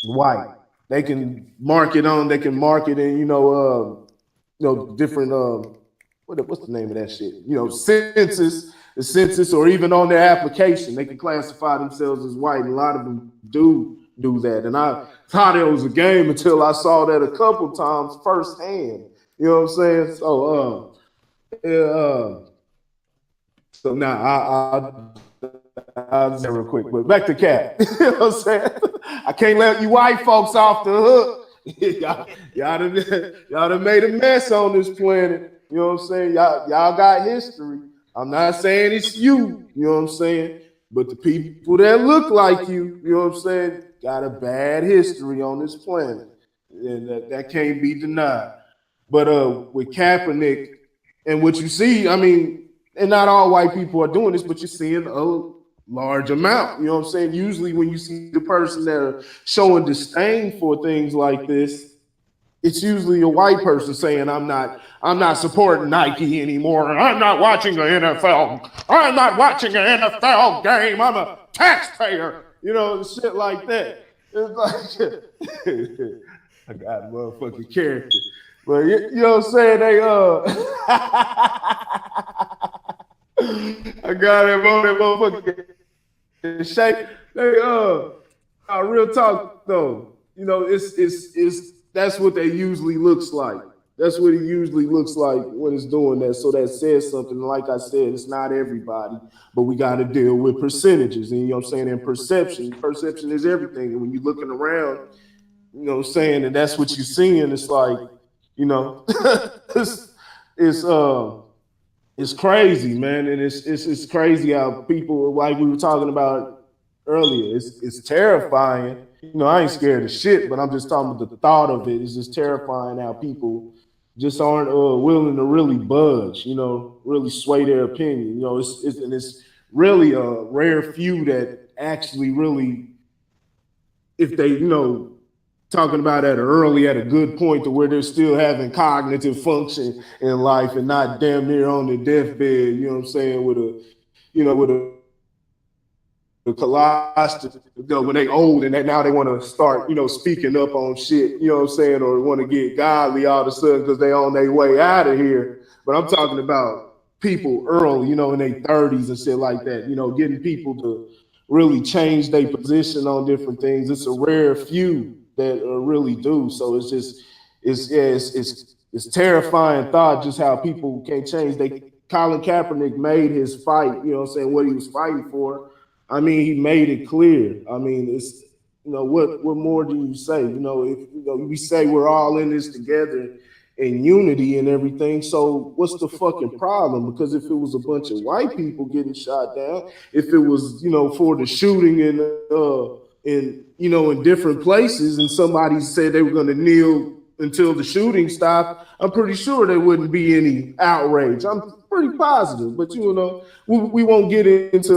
white. They can mark it in, different what's the name of that shit? The census, or even on their application, they can classify themselves as white. And a lot of them do that. And I thought it was a game until I saw that a couple times firsthand. You know what I'm saying? So now I'll say real quick, but back to Cap. You know what I'm saying? I can't let you white folks off the hook. y'all done made a mess on this planet. You know what I'm saying? Y'all got history. I'm not saying it's you know what I'm saying? But the people that look like you know what I'm saying, got a bad history on this planet. And that can't be denied. But with Kaepernick and what you see, I mean, and not all white people are doing this, but you're seeing a large amount. You know what I'm saying? Usually when you see the person that are showing disdain for things like this, it's usually a white person saying, I'm not supporting Nike anymore. I'm not watching an NFL. I'm not watching an NFL game. I'm a taxpayer. You know, shit like that. It's like, I got a motherfucking character. But you know what I'm saying? I got that motherfucking shake. Real talk though. You know, it's that's what they usually looks like. That's what it usually looks like when it's doing that. So that says something. Like I said, it's not everybody, but we got to deal with percentages. And you know what I'm saying? And perception is everything. And when you're looking around, you know what I'm saying, and that's what you're seeing, it's like, you know, it's crazy, man. And it's crazy how people, like we were talking about earlier, it's terrifying. You know, I ain't scared of shit, but I'm just talking about the thought of it is just terrifying how people just aren't willing to really budge, you know, really sway their opinion. You know, it's really a rare few that actually really, if they, you know, talking about at a good point to where they're still having cognitive function in life and not damn near on their deathbed, you know what I'm saying, with a colostomy, you know, when they old and now they want to start, you know, speaking up on shit, you know what I'm saying, or want to get godly all of a sudden because they on their way out of here. But I'm talking about people early, you know, in their 30s and shit like that, you know, getting people to really change their position on different things. It's a rare few that really do. So it's just, it's terrifying thought just how people can't change. Colin Kaepernick made his fight, you know what I'm saying, what he was fighting for. I mean, he made it clear. I mean, it's, you know, what more do you say? You know, if, you know, we say we're all in this together in unity and everything. So what's the fucking problem? Because if it was a bunch of white people getting shot down, if it was, you know, for the shooting in you know, in different places, and somebody said they were going to kneel until the shooting stopped, I'm pretty sure there wouldn't be any outrage. I'm pretty positive, but you know, we won't get into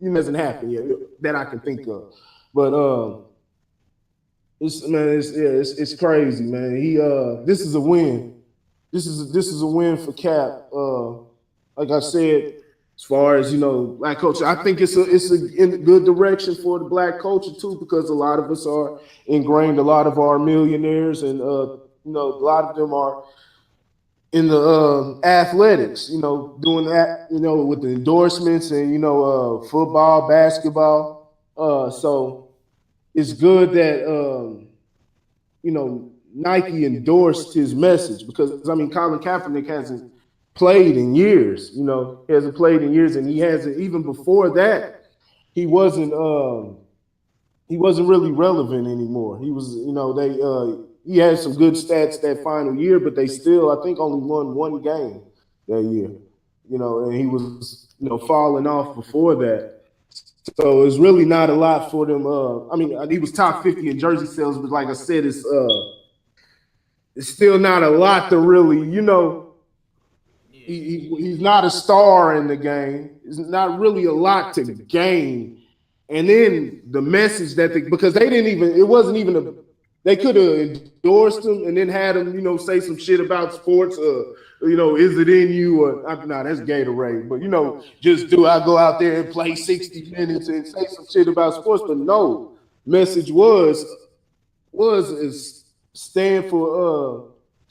it hasn't happened yet that I can think of. But it's crazy, man. This is a win. This is a win for Cap. Like I said, as far as, you know, black culture, I think it's in a good direction for the black culture too, because a lot of us are ingrained. A lot of our millionaires and you know, a lot of them are in the athletics, you know, doing that, you know, with the endorsements and, you know, football, basketball. So it's good that you know, Nike endorsed his message, because I mean, Colin Kaepernick hasn't played in years, you know, and he hasn't, even before that, he wasn't really relevant anymore. He was, you know, he had some good stats that final year, but they still, I think, only won one game that year, you know, and he was, you know, falling off before that. So it's really not a lot for them. I mean, he was top 50 in jersey sales, but like I said, it's still not a lot to really, you know, he's not a star in the game. It's not really a lot to gain. And then the message that because they didn't even, it wasn't even they could have endorsed him and then had him, you know, say some shit about sports, you know, is it in you? Or nah, that's Gatorade, but you know, just I go out there and play 60 minutes and say some shit about sports. But no, message was stand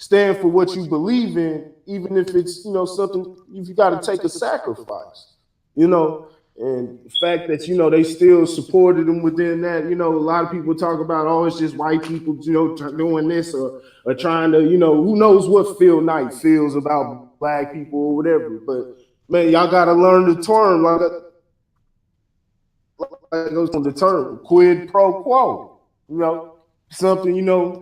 stand for what you believe in, even if it's, something, if you got to take a sacrifice, and the fact that, they still supported them within that, a lot of people talk about, oh, it's just white people, doing this or trying to, who knows what Phil Knight feels about black people or whatever. But man, y'all got to learn the term, like goes on the term, quid pro quo, something,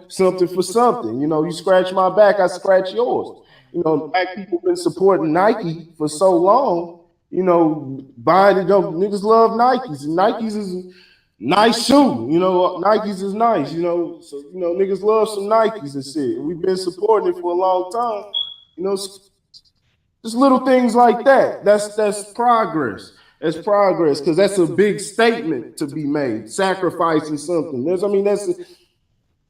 something for something. You scratch my back, I scratch yours. Black people been supporting Nike for so long. Buying it up. Niggas love Nikes. And Nikes is a nice shoe. Nikes is nice. So niggas love some Nikes and shit. And we've been supporting it for a long time. Just little things like that. That's progress. That's progress, because that's a big statement to be made. Sacrificing something.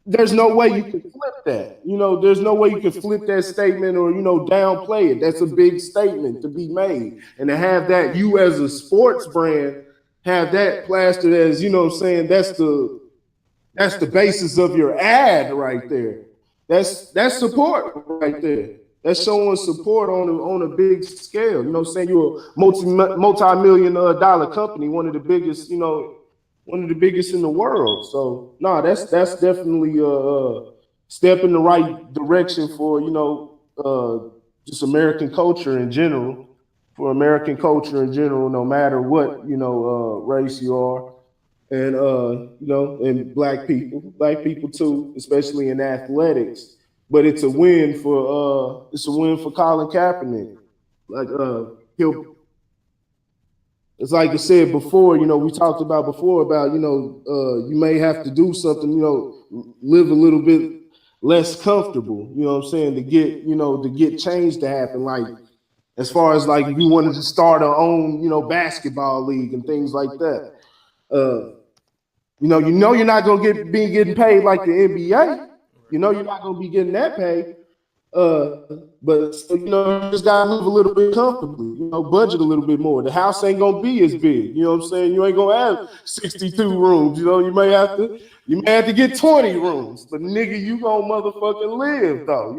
There's no way you can flip that. There's no way you can flip that statement or, downplay it. That's a big statement to be made. And to have that, you as a sports brand, have that plastered as, that's the basis of your ad right there. That's support right there. That's showing support on a big scale. You're a multi-million dollar company, one of the biggest, one of the biggest in the world. So no, that's definitely a step in the right direction for just American culture in general. For American culture in general, no matter what race you are, and and black people too, especially in athletics. But it's a win for Colin Kaepernick. It's like I said before, we talked about before about, you may have to do something, live a little bit less comfortable, to get change to happen. Like, as far as like, if you wanted to start our own, basketball league and things like that. You're not going to be getting paid like the NBA. You're not going to be getting that pay. But so, you just gotta live a little bit comfortably, budget a little bit more. The house ain't gonna be as big, you ain't gonna have 62 rooms, you may have to get 20 rooms, but nigga, you gonna motherfucking live though,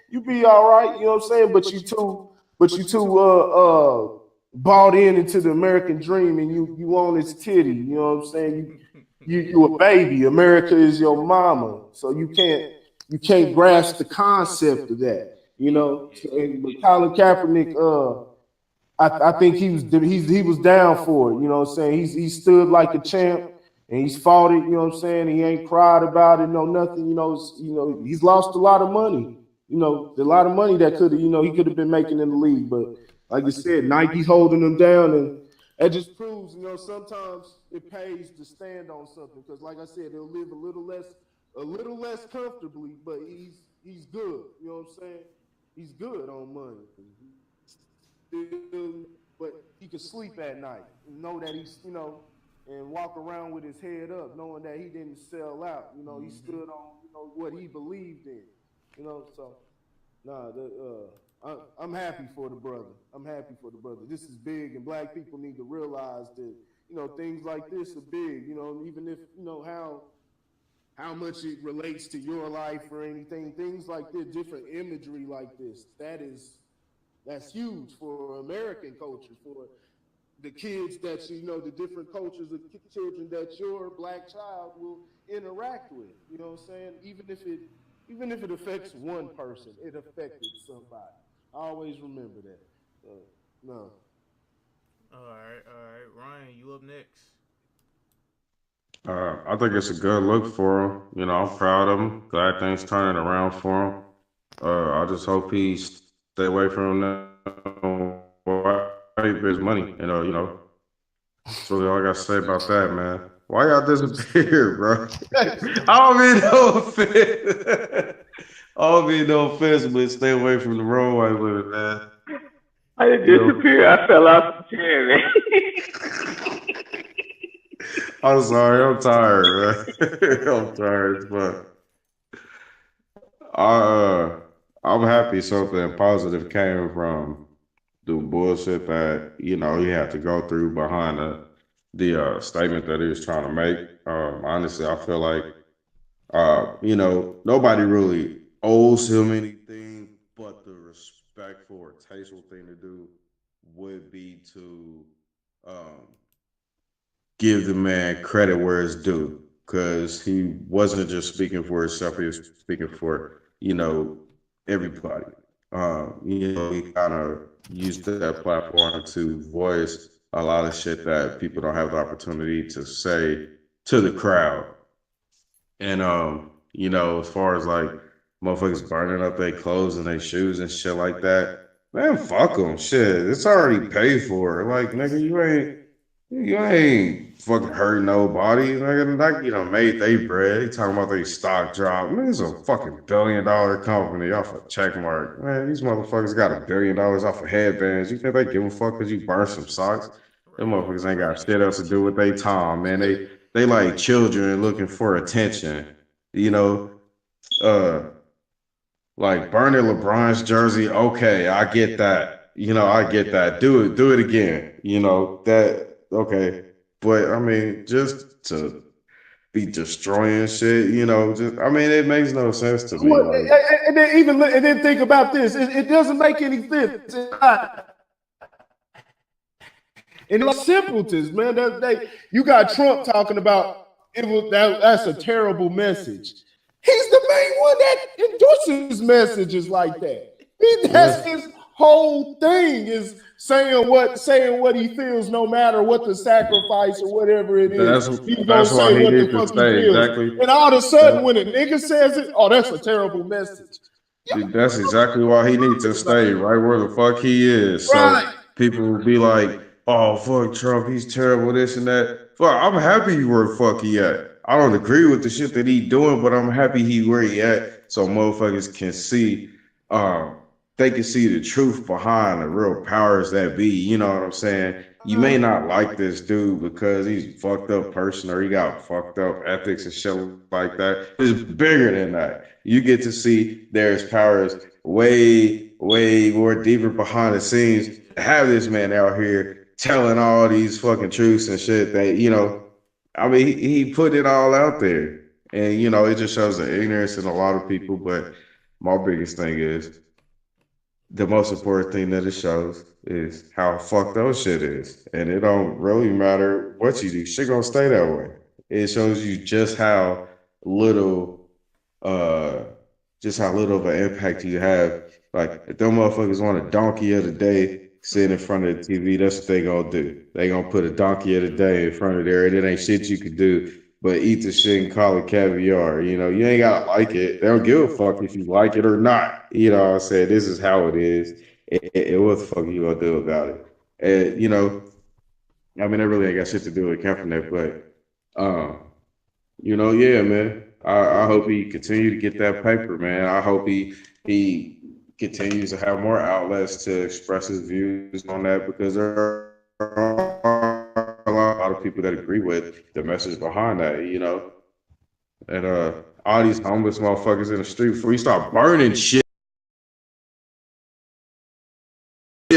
you be all right, but you too bought into the American dream, and you on its titty, you a baby. America is your mama, so you can't grasp the concept of that, But Colin Kaepernick, I think he was down for it, he stood like a champ, and he's fought it, he ain't cried about it, no nothing, he's lost a lot of money, a lot of money that could have, he could have been making in the league, but like I said, Nike's holding him down, and that just proves, sometimes it pays to stand on something, because like I said, they'll live a little less comfortably, but he's good. He's good on money. But he can sleep at night and know that he's, and walk around with his head up, knowing that he didn't sell out. He stood on, what he believed in. So I'm happy for the brother. This is big, and black people need to realize that, things like this are big. Even if how much it relates to your life or anything, things like this, different imagery like this, that's huge for American culture, for the kids that the different cultures of children that your black child will interact with. Even if it affects one person, it affected somebody. I always remember that. No. All right, Ryan, you up next. I think it's a good look for him. I'm proud of him. Glad things turning around for him. I just hope he stay away from him. His money. That's really all I got to say about that, man. Why y'all disappear, bro? I don't mean no offense. I don't mean no offense, but stay away from the runway with it, man. I didn't disappear. I fell off the chair, man. I'm sorry. I'm tired, man. I'm tired, but I'm happy something positive came from the bullshit that he had to go through behind the statement that he was trying to make. Honestly, I feel like nobody really owes him anything, but the respectful or tasteful thing to do would be to um, give the man credit where it's due, because he wasn't just speaking for himself; he was speaking for everybody. He kind of used that platform to voice a lot of shit that people don't have the opportunity to say to the crowd. And as far as like motherfuckers burning up their clothes and their shoes and shit like that, man, fuck them. Shit, it's already paid for. Like, nigga, you ain't fucking hurt nobody. Nigga, like, made they bread. They talking about they stock drop. Man, it's a fucking $1 billion company off a check mark. Man, these motherfuckers got $1 billion off of headbands. You think they give a fuck because you burn some socks? Them motherfuckers ain't got shit else to do with they time, man. They like children looking for attention. You know, uh, like burning LeBron's jersey. Okay, I get that. I get that. Do it again. That okay. But I mean, just to be destroying shit, it makes no sense to me. Like, and then think about this. It doesn't make any sense. And it's simpletons, man. You got Trump talking about that's a terrible message. He's the main one that endorses messages like that. That's his whole thing, is saying what he feels, no matter what the sacrifice or whatever it is. He's gonna say what the fuck he feels. Exactly. And all of a sudden, when a nigga says it, oh, that's a terrible message. That's exactly why he needs to stay right where the fuck he is. Right. So people will be like, oh, fuck Trump, he's terrible, this and that. Fuck, I'm happy where the fuck he at. I don't agree with the shit that he doing, but I'm happy he where he at, so motherfuckers can see, they can see the truth behind the real powers that be. You know what I'm saying? You may not like this dude because he's a fucked up person or he got fucked up ethics and shit like that. It's bigger than that. You get to see there's powers way, way more deeper behind the scenes. Have this man out here telling all these fucking truths and shit that, he put it all out there. And, it just shows the ignorance in a lot of people. But my biggest thing is, the most important thing that it shows is how fucked up shit is. And it don't really matter what you do. Shit gonna stay that way. It shows you just how little of an impact you have. Like, if them motherfuckers want a donkey of the day sitting in front of the TV, that's what they gonna do. They gonna put a donkey of the day in front of there, and it ain't shit you could do but eat the shit and call it caviar. You ain't gotta like it. They don't give a fuck if you like it or not. You know what I'm saying? This is how it is. And what the fuck you gonna do about it? And it really ain't got shit to do with Kaepernick, but yeah, man. I hope he continue to get that paper, man. I hope he continues to have more outlets to express his views on that, because there are a lot of people that agree with the message behind that, and all these homeless motherfuckers in the street, before you start burning shit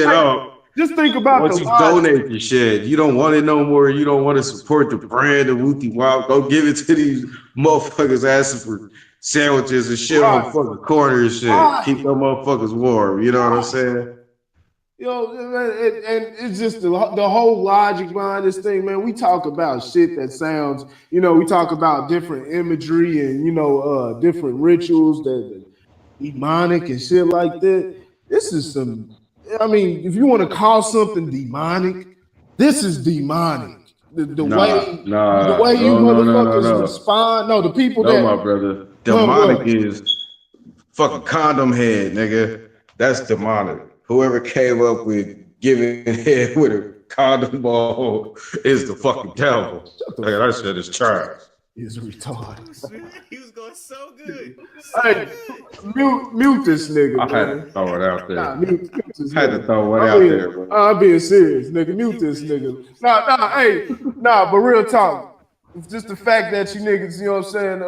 up. Just think about once you donate your shit, you don't want it no more. You don't want to support the brand of Wooty Wow. Go give it to these motherfuckers asking for sandwiches and shit on fucking corners and shit. Right. Keep them motherfuckers warm. You know what I'm saying? And it's just the whole logic behind this thing, man. We talk about shit that sounds, we talk about different imagery and, different rituals that demonic and shit like that. This is if you want to call something demonic, this is demonic. The way you motherfuckers respond. No, the people my brother. Demonic is fucking condom head, nigga. That's demonic. Whoever came up with giving head with a condom ball is the fucking devil. That shit is trash. He's retarded. He was going so good. Hey, mute this nigga. I had to throw it out there. Mute this nigga. Bro. I'm being serious, nigga. Mute this nigga. But real talk. It's just the fact that you niggas, you know what I'm saying,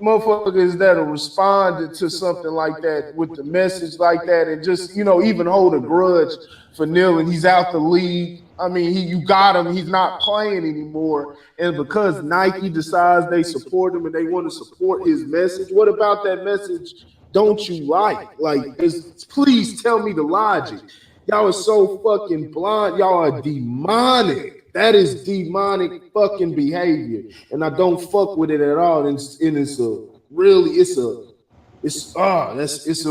motherfuckers that'll respond to something like that with the message like that and just, even hold a grudge for kneeling. He's out the league. I mean, you got him. He's not playing anymore. And because Nike decides they support him and they want to support his message, what about that message don't you like? Like, please tell me the logic. Y'all are so fucking blind. Y'all are demonic. That is demonic fucking behavior. And I don't fuck with it at all. And it's a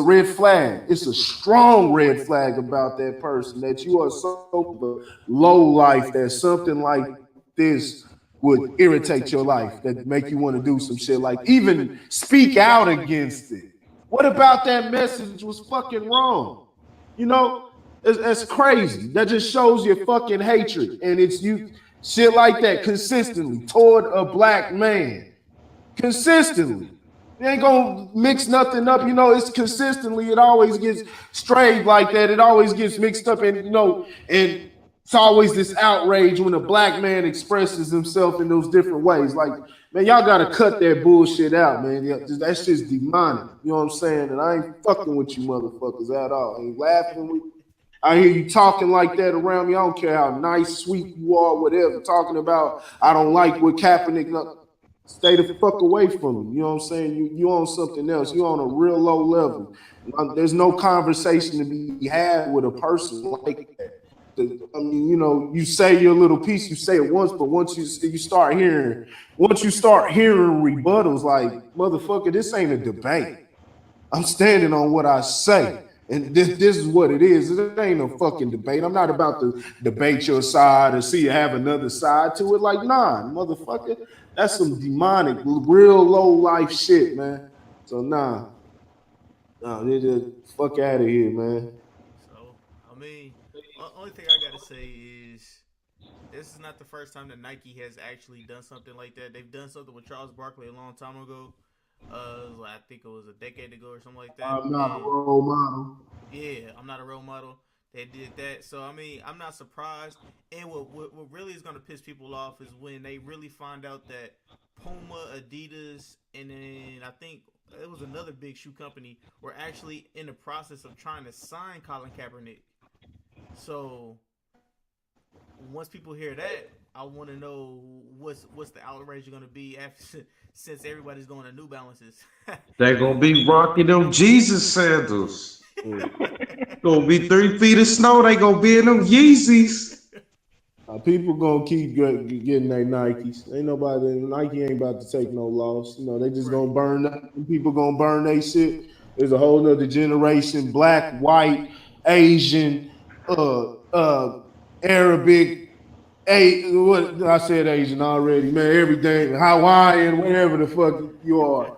red flag. It's a strong red flag about that person, that you are so low life that something like this would irritate your life, that make you want to do some shit, like even speak out against it. What about that message was fucking wrong? You know, it's crazy. That just shows your fucking hatred. And it's you shit like that consistently toward a black man. Consistently. You ain't gonna mix nothing up, you know. It's consistently, it always gets strayed like that. It always gets mixed up, and you know, and it's always this outrage when a black man expresses himself in those different ways. Like, man, y'all gotta cut that bullshit out, man. That's just demonic. You know what I'm saying? And I ain't fucking with you motherfuckers at all. I ain't laughing with you. I hear you talking like that around me. I don't care how nice, sweet you are, whatever. Talking about I don't like what Kaepernick. Stay the fuck away from me. You know what I'm saying? You on something else. You on a real low level. There's no conversation to be had with a person like that. I mean, you know, you say your little piece, you say it once, but once you start hearing rebuttals, like, motherfucker, this ain't a debate. I'm standing on what I say. And this is what it is. It ain't no fucking debate. I'm not about to debate your side or see you have another side to it. Like, nah, motherfucker. That's some demonic, real low life shit, man. So nah, they just fuck out of here, man. So I mean, the only thing I gotta say is this is not the first time that Nike has actually done something like that. They've done something with Charles Barkley a long time ago. I think it was a decade ago or something like that. I'm not a role model. Yeah, I'm not a role model. They did that. So, I mean, I'm not surprised. And what really is going to piss people off is when they really find out that Puma, Adidas, and then I think it was another big shoe company were actually in the process of trying to sign Colin Kaepernick. So, once people hear that, I want to know what's the outrage going to be after, since everybody's going to New Balances. They're going to be rocking them Jesus sandals. Gonna be 3 feet of snow. They gonna be in them Yeezys. People gonna keep getting their Nikes. Nike ain't about to take no loss. You know, they just gonna burn that. People gonna burn their shit. There's a whole nother generation, black, white, Asian, Arabic, what I said Asian already, man. Everything, Hawaiian, whatever the fuck you are.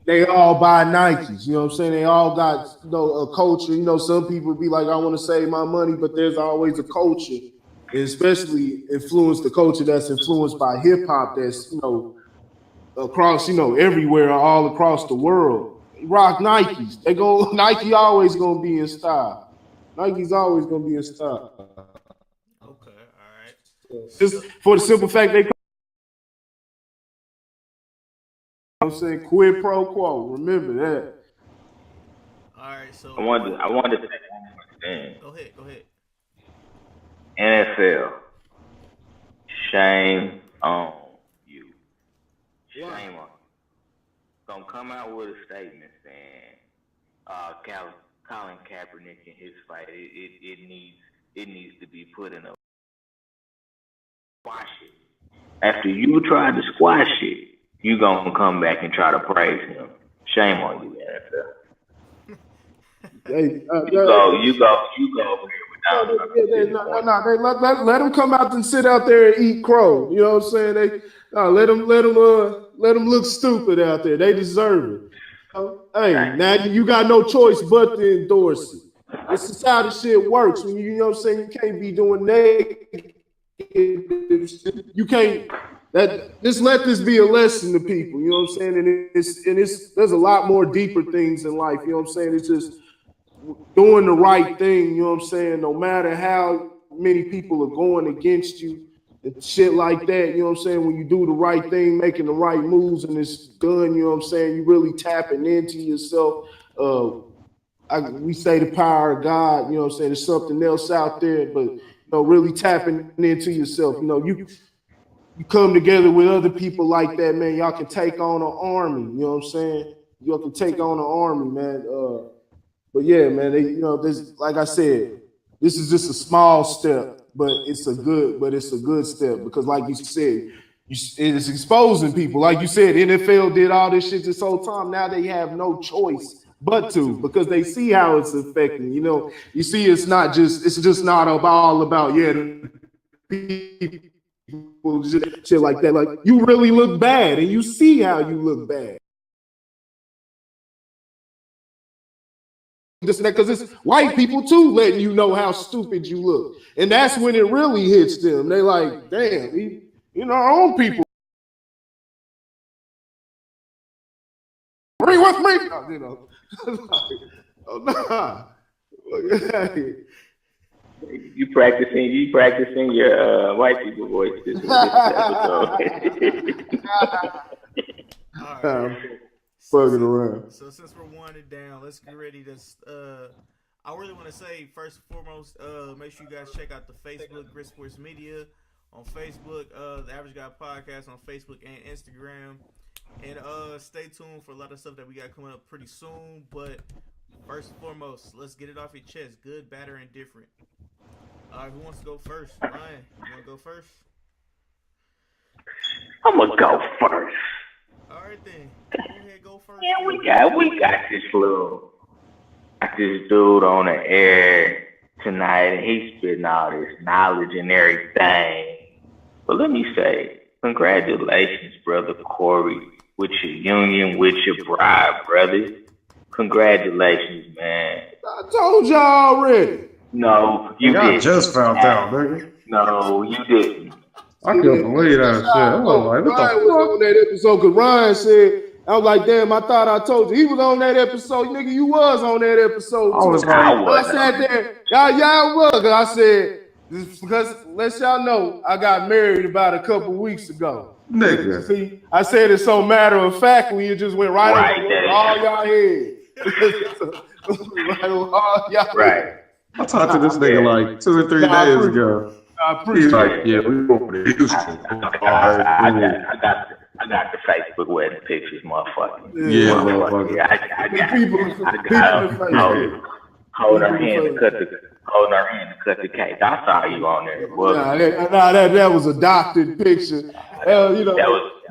They all buy Nikes, you know what I'm saying? They all got, you know, a culture. You know, some people be like, I want to save my money, but there's always a culture, and especially the culture that's influenced by hip hop that's, you know, across, you know, everywhere, all across the world. Rock Nikes. Nike always gonna be in style. Nike's always gonna be in style. Okay, all right. Just for the simple fact they. I'm saying quid pro quo. Remember that. All right, so I wanted to say one more thing. Go ahead. NFL, shame on you. Shame on you. Gonna come out with a statement saying, Colin Kaepernick in his fight, it needs to be put in a squash it. After you tried to squash it, you gonna come back and try to praise him. Shame on you, NFL. Hey, you go over here without. Let them come out and sit out there and eat crow. You know what I'm saying? Let them look stupid out there. They deserve it. Hey, now you got no choice but to endorse it. This is how the shit works. When you know what I'm saying, you can't be doing negative. You can't. Just let this be a lesson to people. You know what I'm saying? And there's a lot more deeper things in life. You know what I'm saying? It's just doing the right thing. You know what I'm saying? No matter how many people are going against you and shit like that. You know what I'm saying? When you do the right thing, making the right moves, and it's done. You know what I'm saying? You really tapping into yourself. We say the power of God. You know what I'm saying? There's something else out there, but really tapping into yourself. You come together with other people like that, man. Y'all can take on an army. You know what I'm saying? Y'all can take on an army, man. But yeah, man. This, like I said, this is just a small step, but it's a good step because, like you said, it is exposing people. Like you said, NFL did all this shit this whole time. Now they have no choice but to, because they see how it's affecting. You see, it's just not all about people shit like that. Like, you really look bad, and you see how you look bad. Because it's white people too letting you know how stupid you look, and that's when it really hits them. They like, damn, our own people. Agree with me? You practicing your white people voice this episode. Fucking around. So since we're winding down, let's get ready to. I really want to say first and foremost, make sure you guys check out the Facebook Grit Sports Media on Facebook, the Average Guy Podcast on Facebook and Instagram, and stay tuned for a lot of stuff that we got coming up pretty soon. But first and foremost, let's get it off your chest. Good, bad, or indifferent. Who wants to go first? Ryan, you want to go first? I'm gonna go first. All right then. Go ahead, go first. Yeah, we got this dude on the air tonight, and he's spitting all this knowledge and everything. But let me say, congratulations, brother Corey, with your union, with your bride, brother. Congratulations, man. I told y'all already. No, you didn't. I just found out, nigga. No, you didn't. I couldn't believe that shit. I was like, what Ryan the was on that episode because Ryan said, I was like, damn, I thought I told you. He was on that episode. Nigga, you was on that episode. I was like, I sat there. Y'all was. I said, because let y'all know, I got married about a couple weeks ago. nigga. See, I said it so matter of factly, it just went right over all y'all head. Right. I talked to this nigga like 2 or 3 days ago. I appreciate He's like, it. yeah, we over to Houston. I got the Facebook wedding pictures, motherfucker. Yeah, motherfucker. Hold her hand to cut the cake. I saw you on there. That was a doctored picture. That was a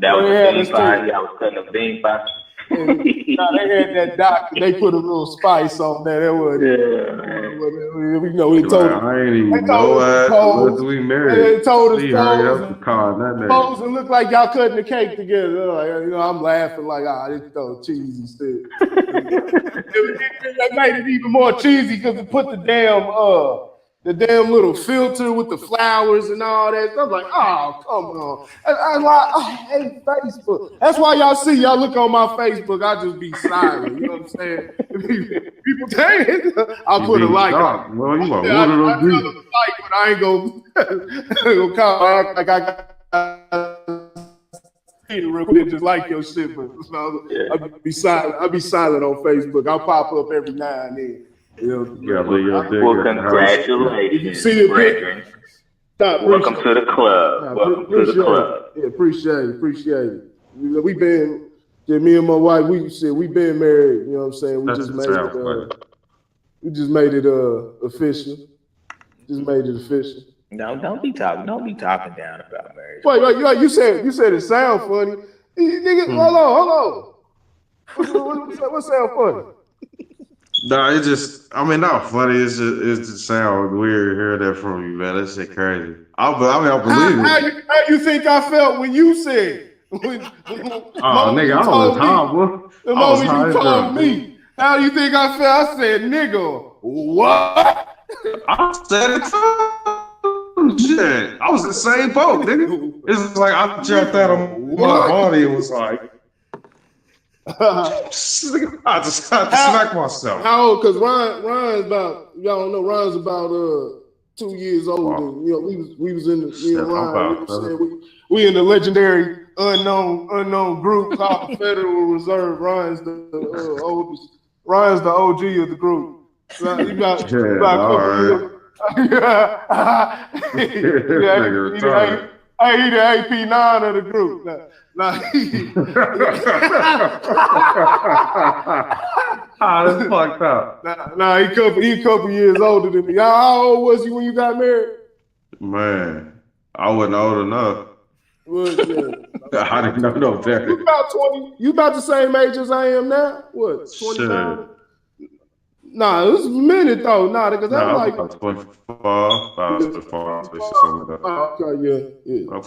bean pie. I was cutting a bean pie. They had that doctor. They put a little spice on there. That was, we told I ain't even know us. We married. They told us pose and look like y'all cutting the cake together. Like, I'm laughing like, this so cheesy still. That made it even more cheesy because they put the damn little filter with the flowers and all that. So I'm like, oh, come on. I hate Facebook. That's why y'all look on my Facebook, I just be silent. You know what I'm saying? People tell you, I'll put a like. Well, you are one of them people. But I ain't gonna call like I got real quick, just like your shit. But I'll be silent. I'll be silent on Facebook. I'll pop up every now and then. Well, congratulations, brethren. Welcome to the club. Yeah, appreciate it. We been, me and my wife, we been married. You know what I'm saying? We just made it official. No, don't be talking down about marriage. Wait, you said it sound funny. Nigga, hold on. What sound funny? No, it just, not funny. It just sounds weird hearing that from you, man. That shit crazy. I believe it. How you think I felt when you said? Nigga, I was high, bro. The moment you told me, how do you think I felt? I said, nigga, what? I said it too. Shit, I was in the same boat, nigga. It's like I jumped out of my body and was like, I just smacked myself. How old? Because Ryan's about, y'all don't know, Ryan's about 2 years older. Wow. We was in the Ryan. We in the legendary unknown group called Federal Reserve. Ryan's the oldest. Ryan's the OG of the group. He about a Nigga retarded. Hey, he the AP9 of the group. That's fucked up. He a couple years older than me. How old was you when you got married? Man, I wasn't old enough. Well, yeah. I didn't know no better. You about 20. You about the same age as I am now. What? 29. Shit. Nah, it was a minute though. Nah, because Nah, I'm like about 24, about 24, something like that. okay, yeah.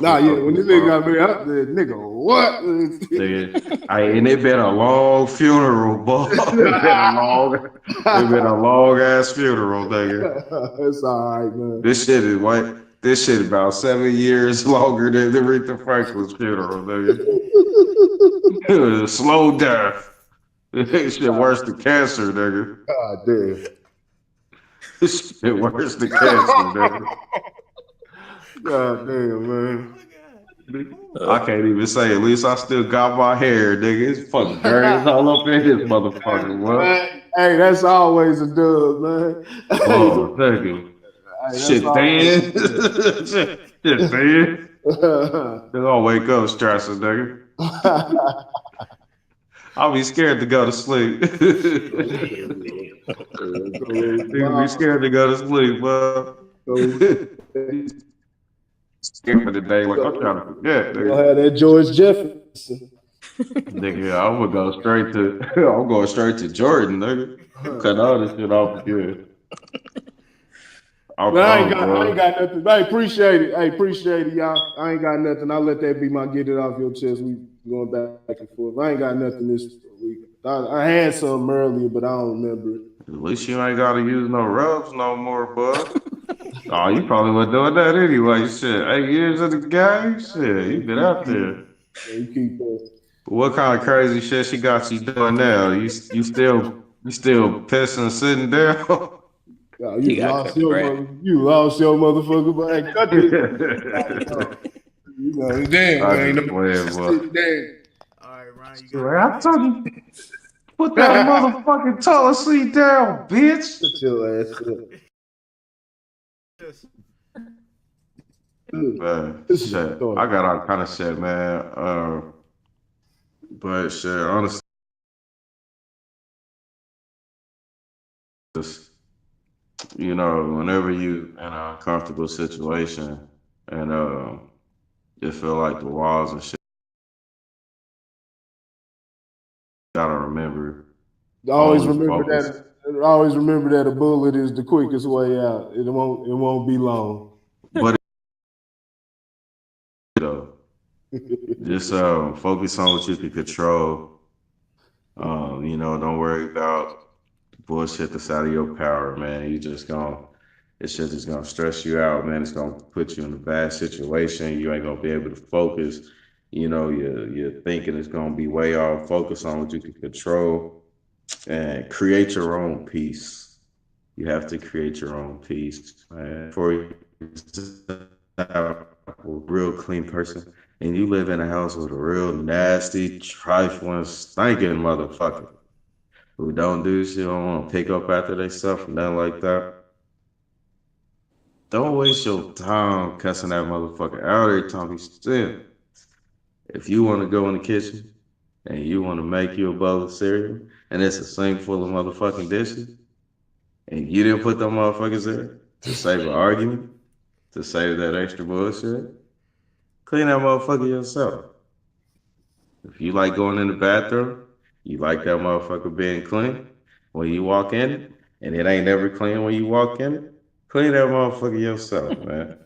Nah, yeah. When this nigga got married, I said, nigga, what? Nigga, and it been a long funeral, boy. It been a long ass funeral, nigga. It's all right, man. This shit is like this shit about 7 years longer than the Aretha Franklin's funeral, nigga. It was a slow death. This shit worse than cancer, nigga. God damn. This shit worse than cancer, nigga. God damn, man. I can't even say. At least I still got my hair, nigga. It's fucking dirty all up in this motherfucker, man. Hey, that's always a dub, man. Oh, thank you. Shit, Dan. Shit, Dan. They're gonna wake up stressing, nigga. I'll be scared to go to sleep. Nigga be scared to go to sleep, bro. Scared for the day, like I'm trying to forget. You'll have that George Jefferson. Nigga, I'm going straight to Jordan, nigga. Cut all this shit off again. I ain't got nothing. I appreciate it. I appreciate it, y'all. I ain't got nothing. I'll let that be my get it off your chest. We going back and forth. I ain't got nothing this week. I had some earlier, but I don't remember it. At least you ain't got to use no rubs no more, bud. Oh, you probably wasn't doing that anyway. Shit, 8 years of the game? Shit, you been out there. Yeah, you keep that. What kind of crazy shit she got you doing now? You still pissing sitting down? Oh, you lost your motherfucker, but hey, cut this. You know, damn, I ain't just no playing, boy. damn. All right, Ryan, I told you, put that motherfucking toilet seat down, bitch. Put your ass up. Yes. Man, shit, I got all kind of shit, man. But shit, honestly, just, you know, whenever you in an uncomfortable situation and you feel like the walls and shit, you gotta remember. Always remember that a bullet is the quickest way out. It won't be long. But just focus on what you can control. You know, don't worry about bullshit that's out of your power, man. It's just gonna stress you out, man. It's gonna put you in a bad situation. You ain't gonna be able to focus. You know, your thinking is gonna be way off. Focus on what you can control and create your own peace. You have to create your own peace, man. For you, a real clean person, and you live in a house with a real nasty, trifling, stinking motherfucker who don't do shit, don't want to pick up after themselves, nothing like that. Don't waste your time cussing that motherfucker out every time he sin. If you want to go in the kitchen and you want to make you a bowl of cereal and it's a sink full of motherfucking dishes and you didn't put them motherfuckers there to save an argument, to save that extra bullshit, clean that motherfucker yourself. If you like going in the bathroom, you like that motherfucker being clean when you walk in and it ain't never clean when you walk in, clean that motherfucker yourself, man.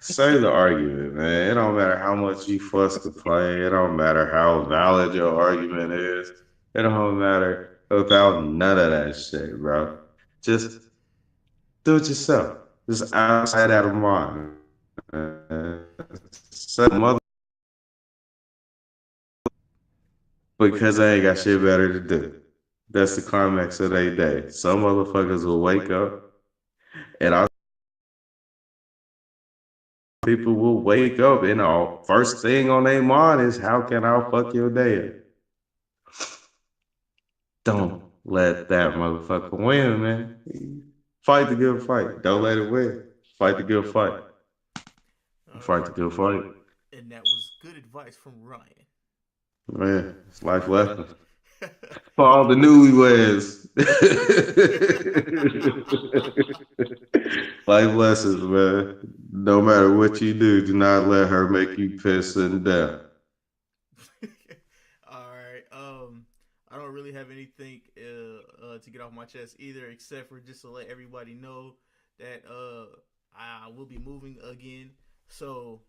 Save the argument, man. It don't matter how much you fuss to play. It don't matter how valid your argument is. It don't matter about none of that shit, bro. Just do it yourself. Just outside out of mind. Mother, because I ain't got shit better to do. That's the climax of their day. Some motherfuckers will wake up and people will wake up and the first thing on their mind is how can I fuck your day? Don't let that motherfucker win, man. Fight the good fight. Don't let it win. Fight the good fight. Fight right. the good fight. And that was good advice from Ryan. Man, it's life lessons. For all the newlyweds. Life lessons, man. No matter what you do not let her make you piss and down. All right. I don't really have anything to get off my chest either, except for just to let everybody know that I will be moving again. So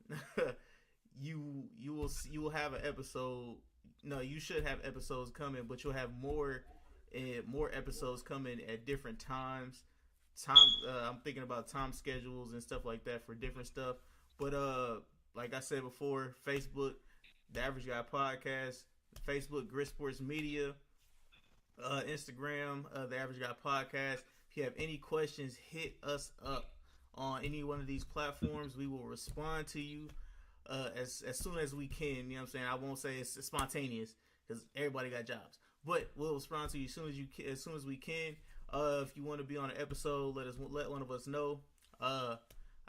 you will have an episode. No, you should have episodes coming, but you'll have more episodes coming at different times. I'm thinking about time schedules and stuff like that for different stuff. But like I said before, Facebook, The Average Guy Podcast, Facebook, Grit Sports Media, Instagram, The Average Guy Podcast. If you have any questions, hit us up on any one of these platforms. We will respond to you as soon as we can. You know what I'm saying? I won't say it's spontaneous because everybody got jobs, but we'll respond to you as soon as we can. If you want to be on an episode, let one of us know. I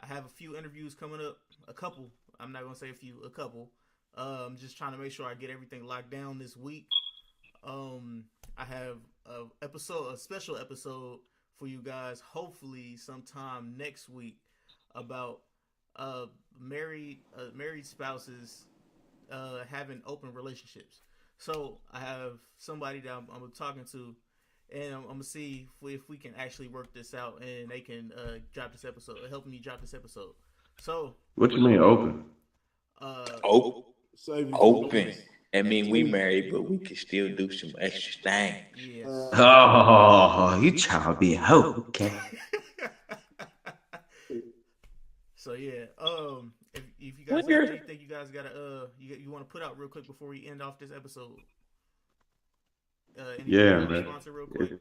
have a few interviews coming up. A couple. I'm not gonna say a few. A couple. I'm just trying to make sure I get everything locked down this week. I have a special episode for you guys. Hopefully, sometime next week about married spouses having open relationships. So I have somebody that I'm talking to, and I'm gonna see if we can actually work this out, and they can drop this episode, help me drop this episode. So what you mean open? Open. I mean, we married, but we can still do some extra things. Yes. Oh, you trying to be a hoe, okay? So yeah, if you guys have anything you guys gotta you want to put out real quick before we end off this episode. Yeah, man. Real quick?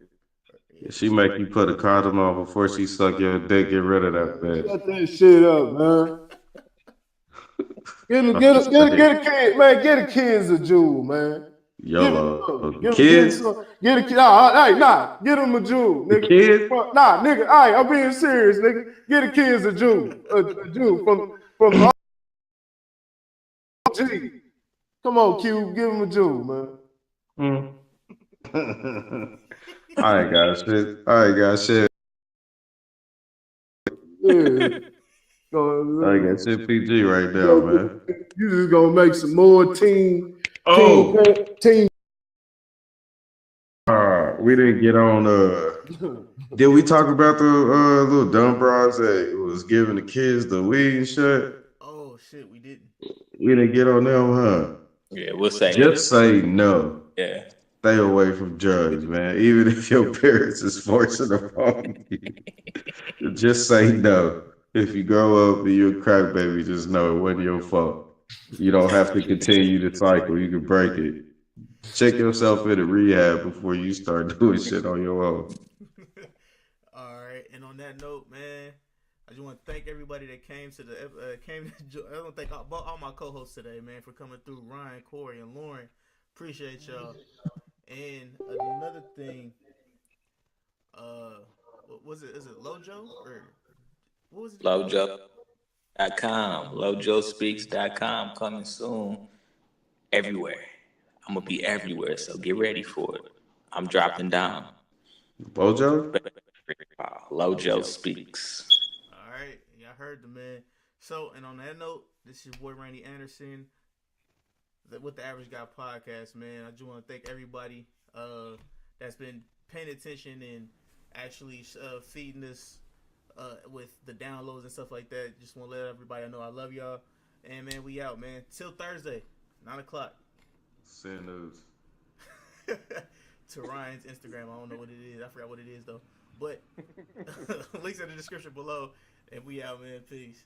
She make you put a condom on before she suck your dick. Get rid of that, man. Shut that shit up, man. Get a kid, man. Get a kid's a jewel, man. YOLO. Kids? Get a kid. Nah. Get him a jewel, nigga. Kids? Nah, nigga. I'm being serious, nigga. Get a kid's a jewel. A jewel from the OG. Come on, Q. Give him a jewel, man. All right, guys. Shit. Yeah. I got shit PG right now, man. You just gonna make some more team. We didn't get on. Did we talk about the little dumb bras that was giving the kids the weed and shit? Oh shit, we didn't. We didn't get on them, huh? Yeah, we'll say. Just say no. Yeah. Stay away from drugs, man. Even if your parents is forcing them on you, just say no. If you grow up and you're a crack baby, just know it wasn't your fault. You don't have to continue the cycle. You can break it. Check yourself into rehab before you start doing shit on your own. All right, and on that note, man, I just want to thank everybody that came to the I want to thank all my co-hosts today, man, for coming through. Ryan, Corey, and Lauren. Appreciate y'all. And another thing, what was it? Is it Lojo or what was it? Lojo.com. LojoSpeaks.com coming soon. Everywhere. I'm gonna be everywhere, so get ready for it. I'm dropping down. Bojo? Lojo Speaks. All right, y'all heard the man. So, and on that note, this is your boy Randy Anderson with the Average Guy Podcast, man. I just want to thank everybody that's been paying attention and actually feeding us with the downloads and stuff like that. Just want to let everybody know I love y'all. And, man, we out, man. Till Thursday, 9 o'clock. Send news. To Ryan's Instagram. I don't know what it is. I forgot what it is, though. But links in the description below. And we out, man. Peace.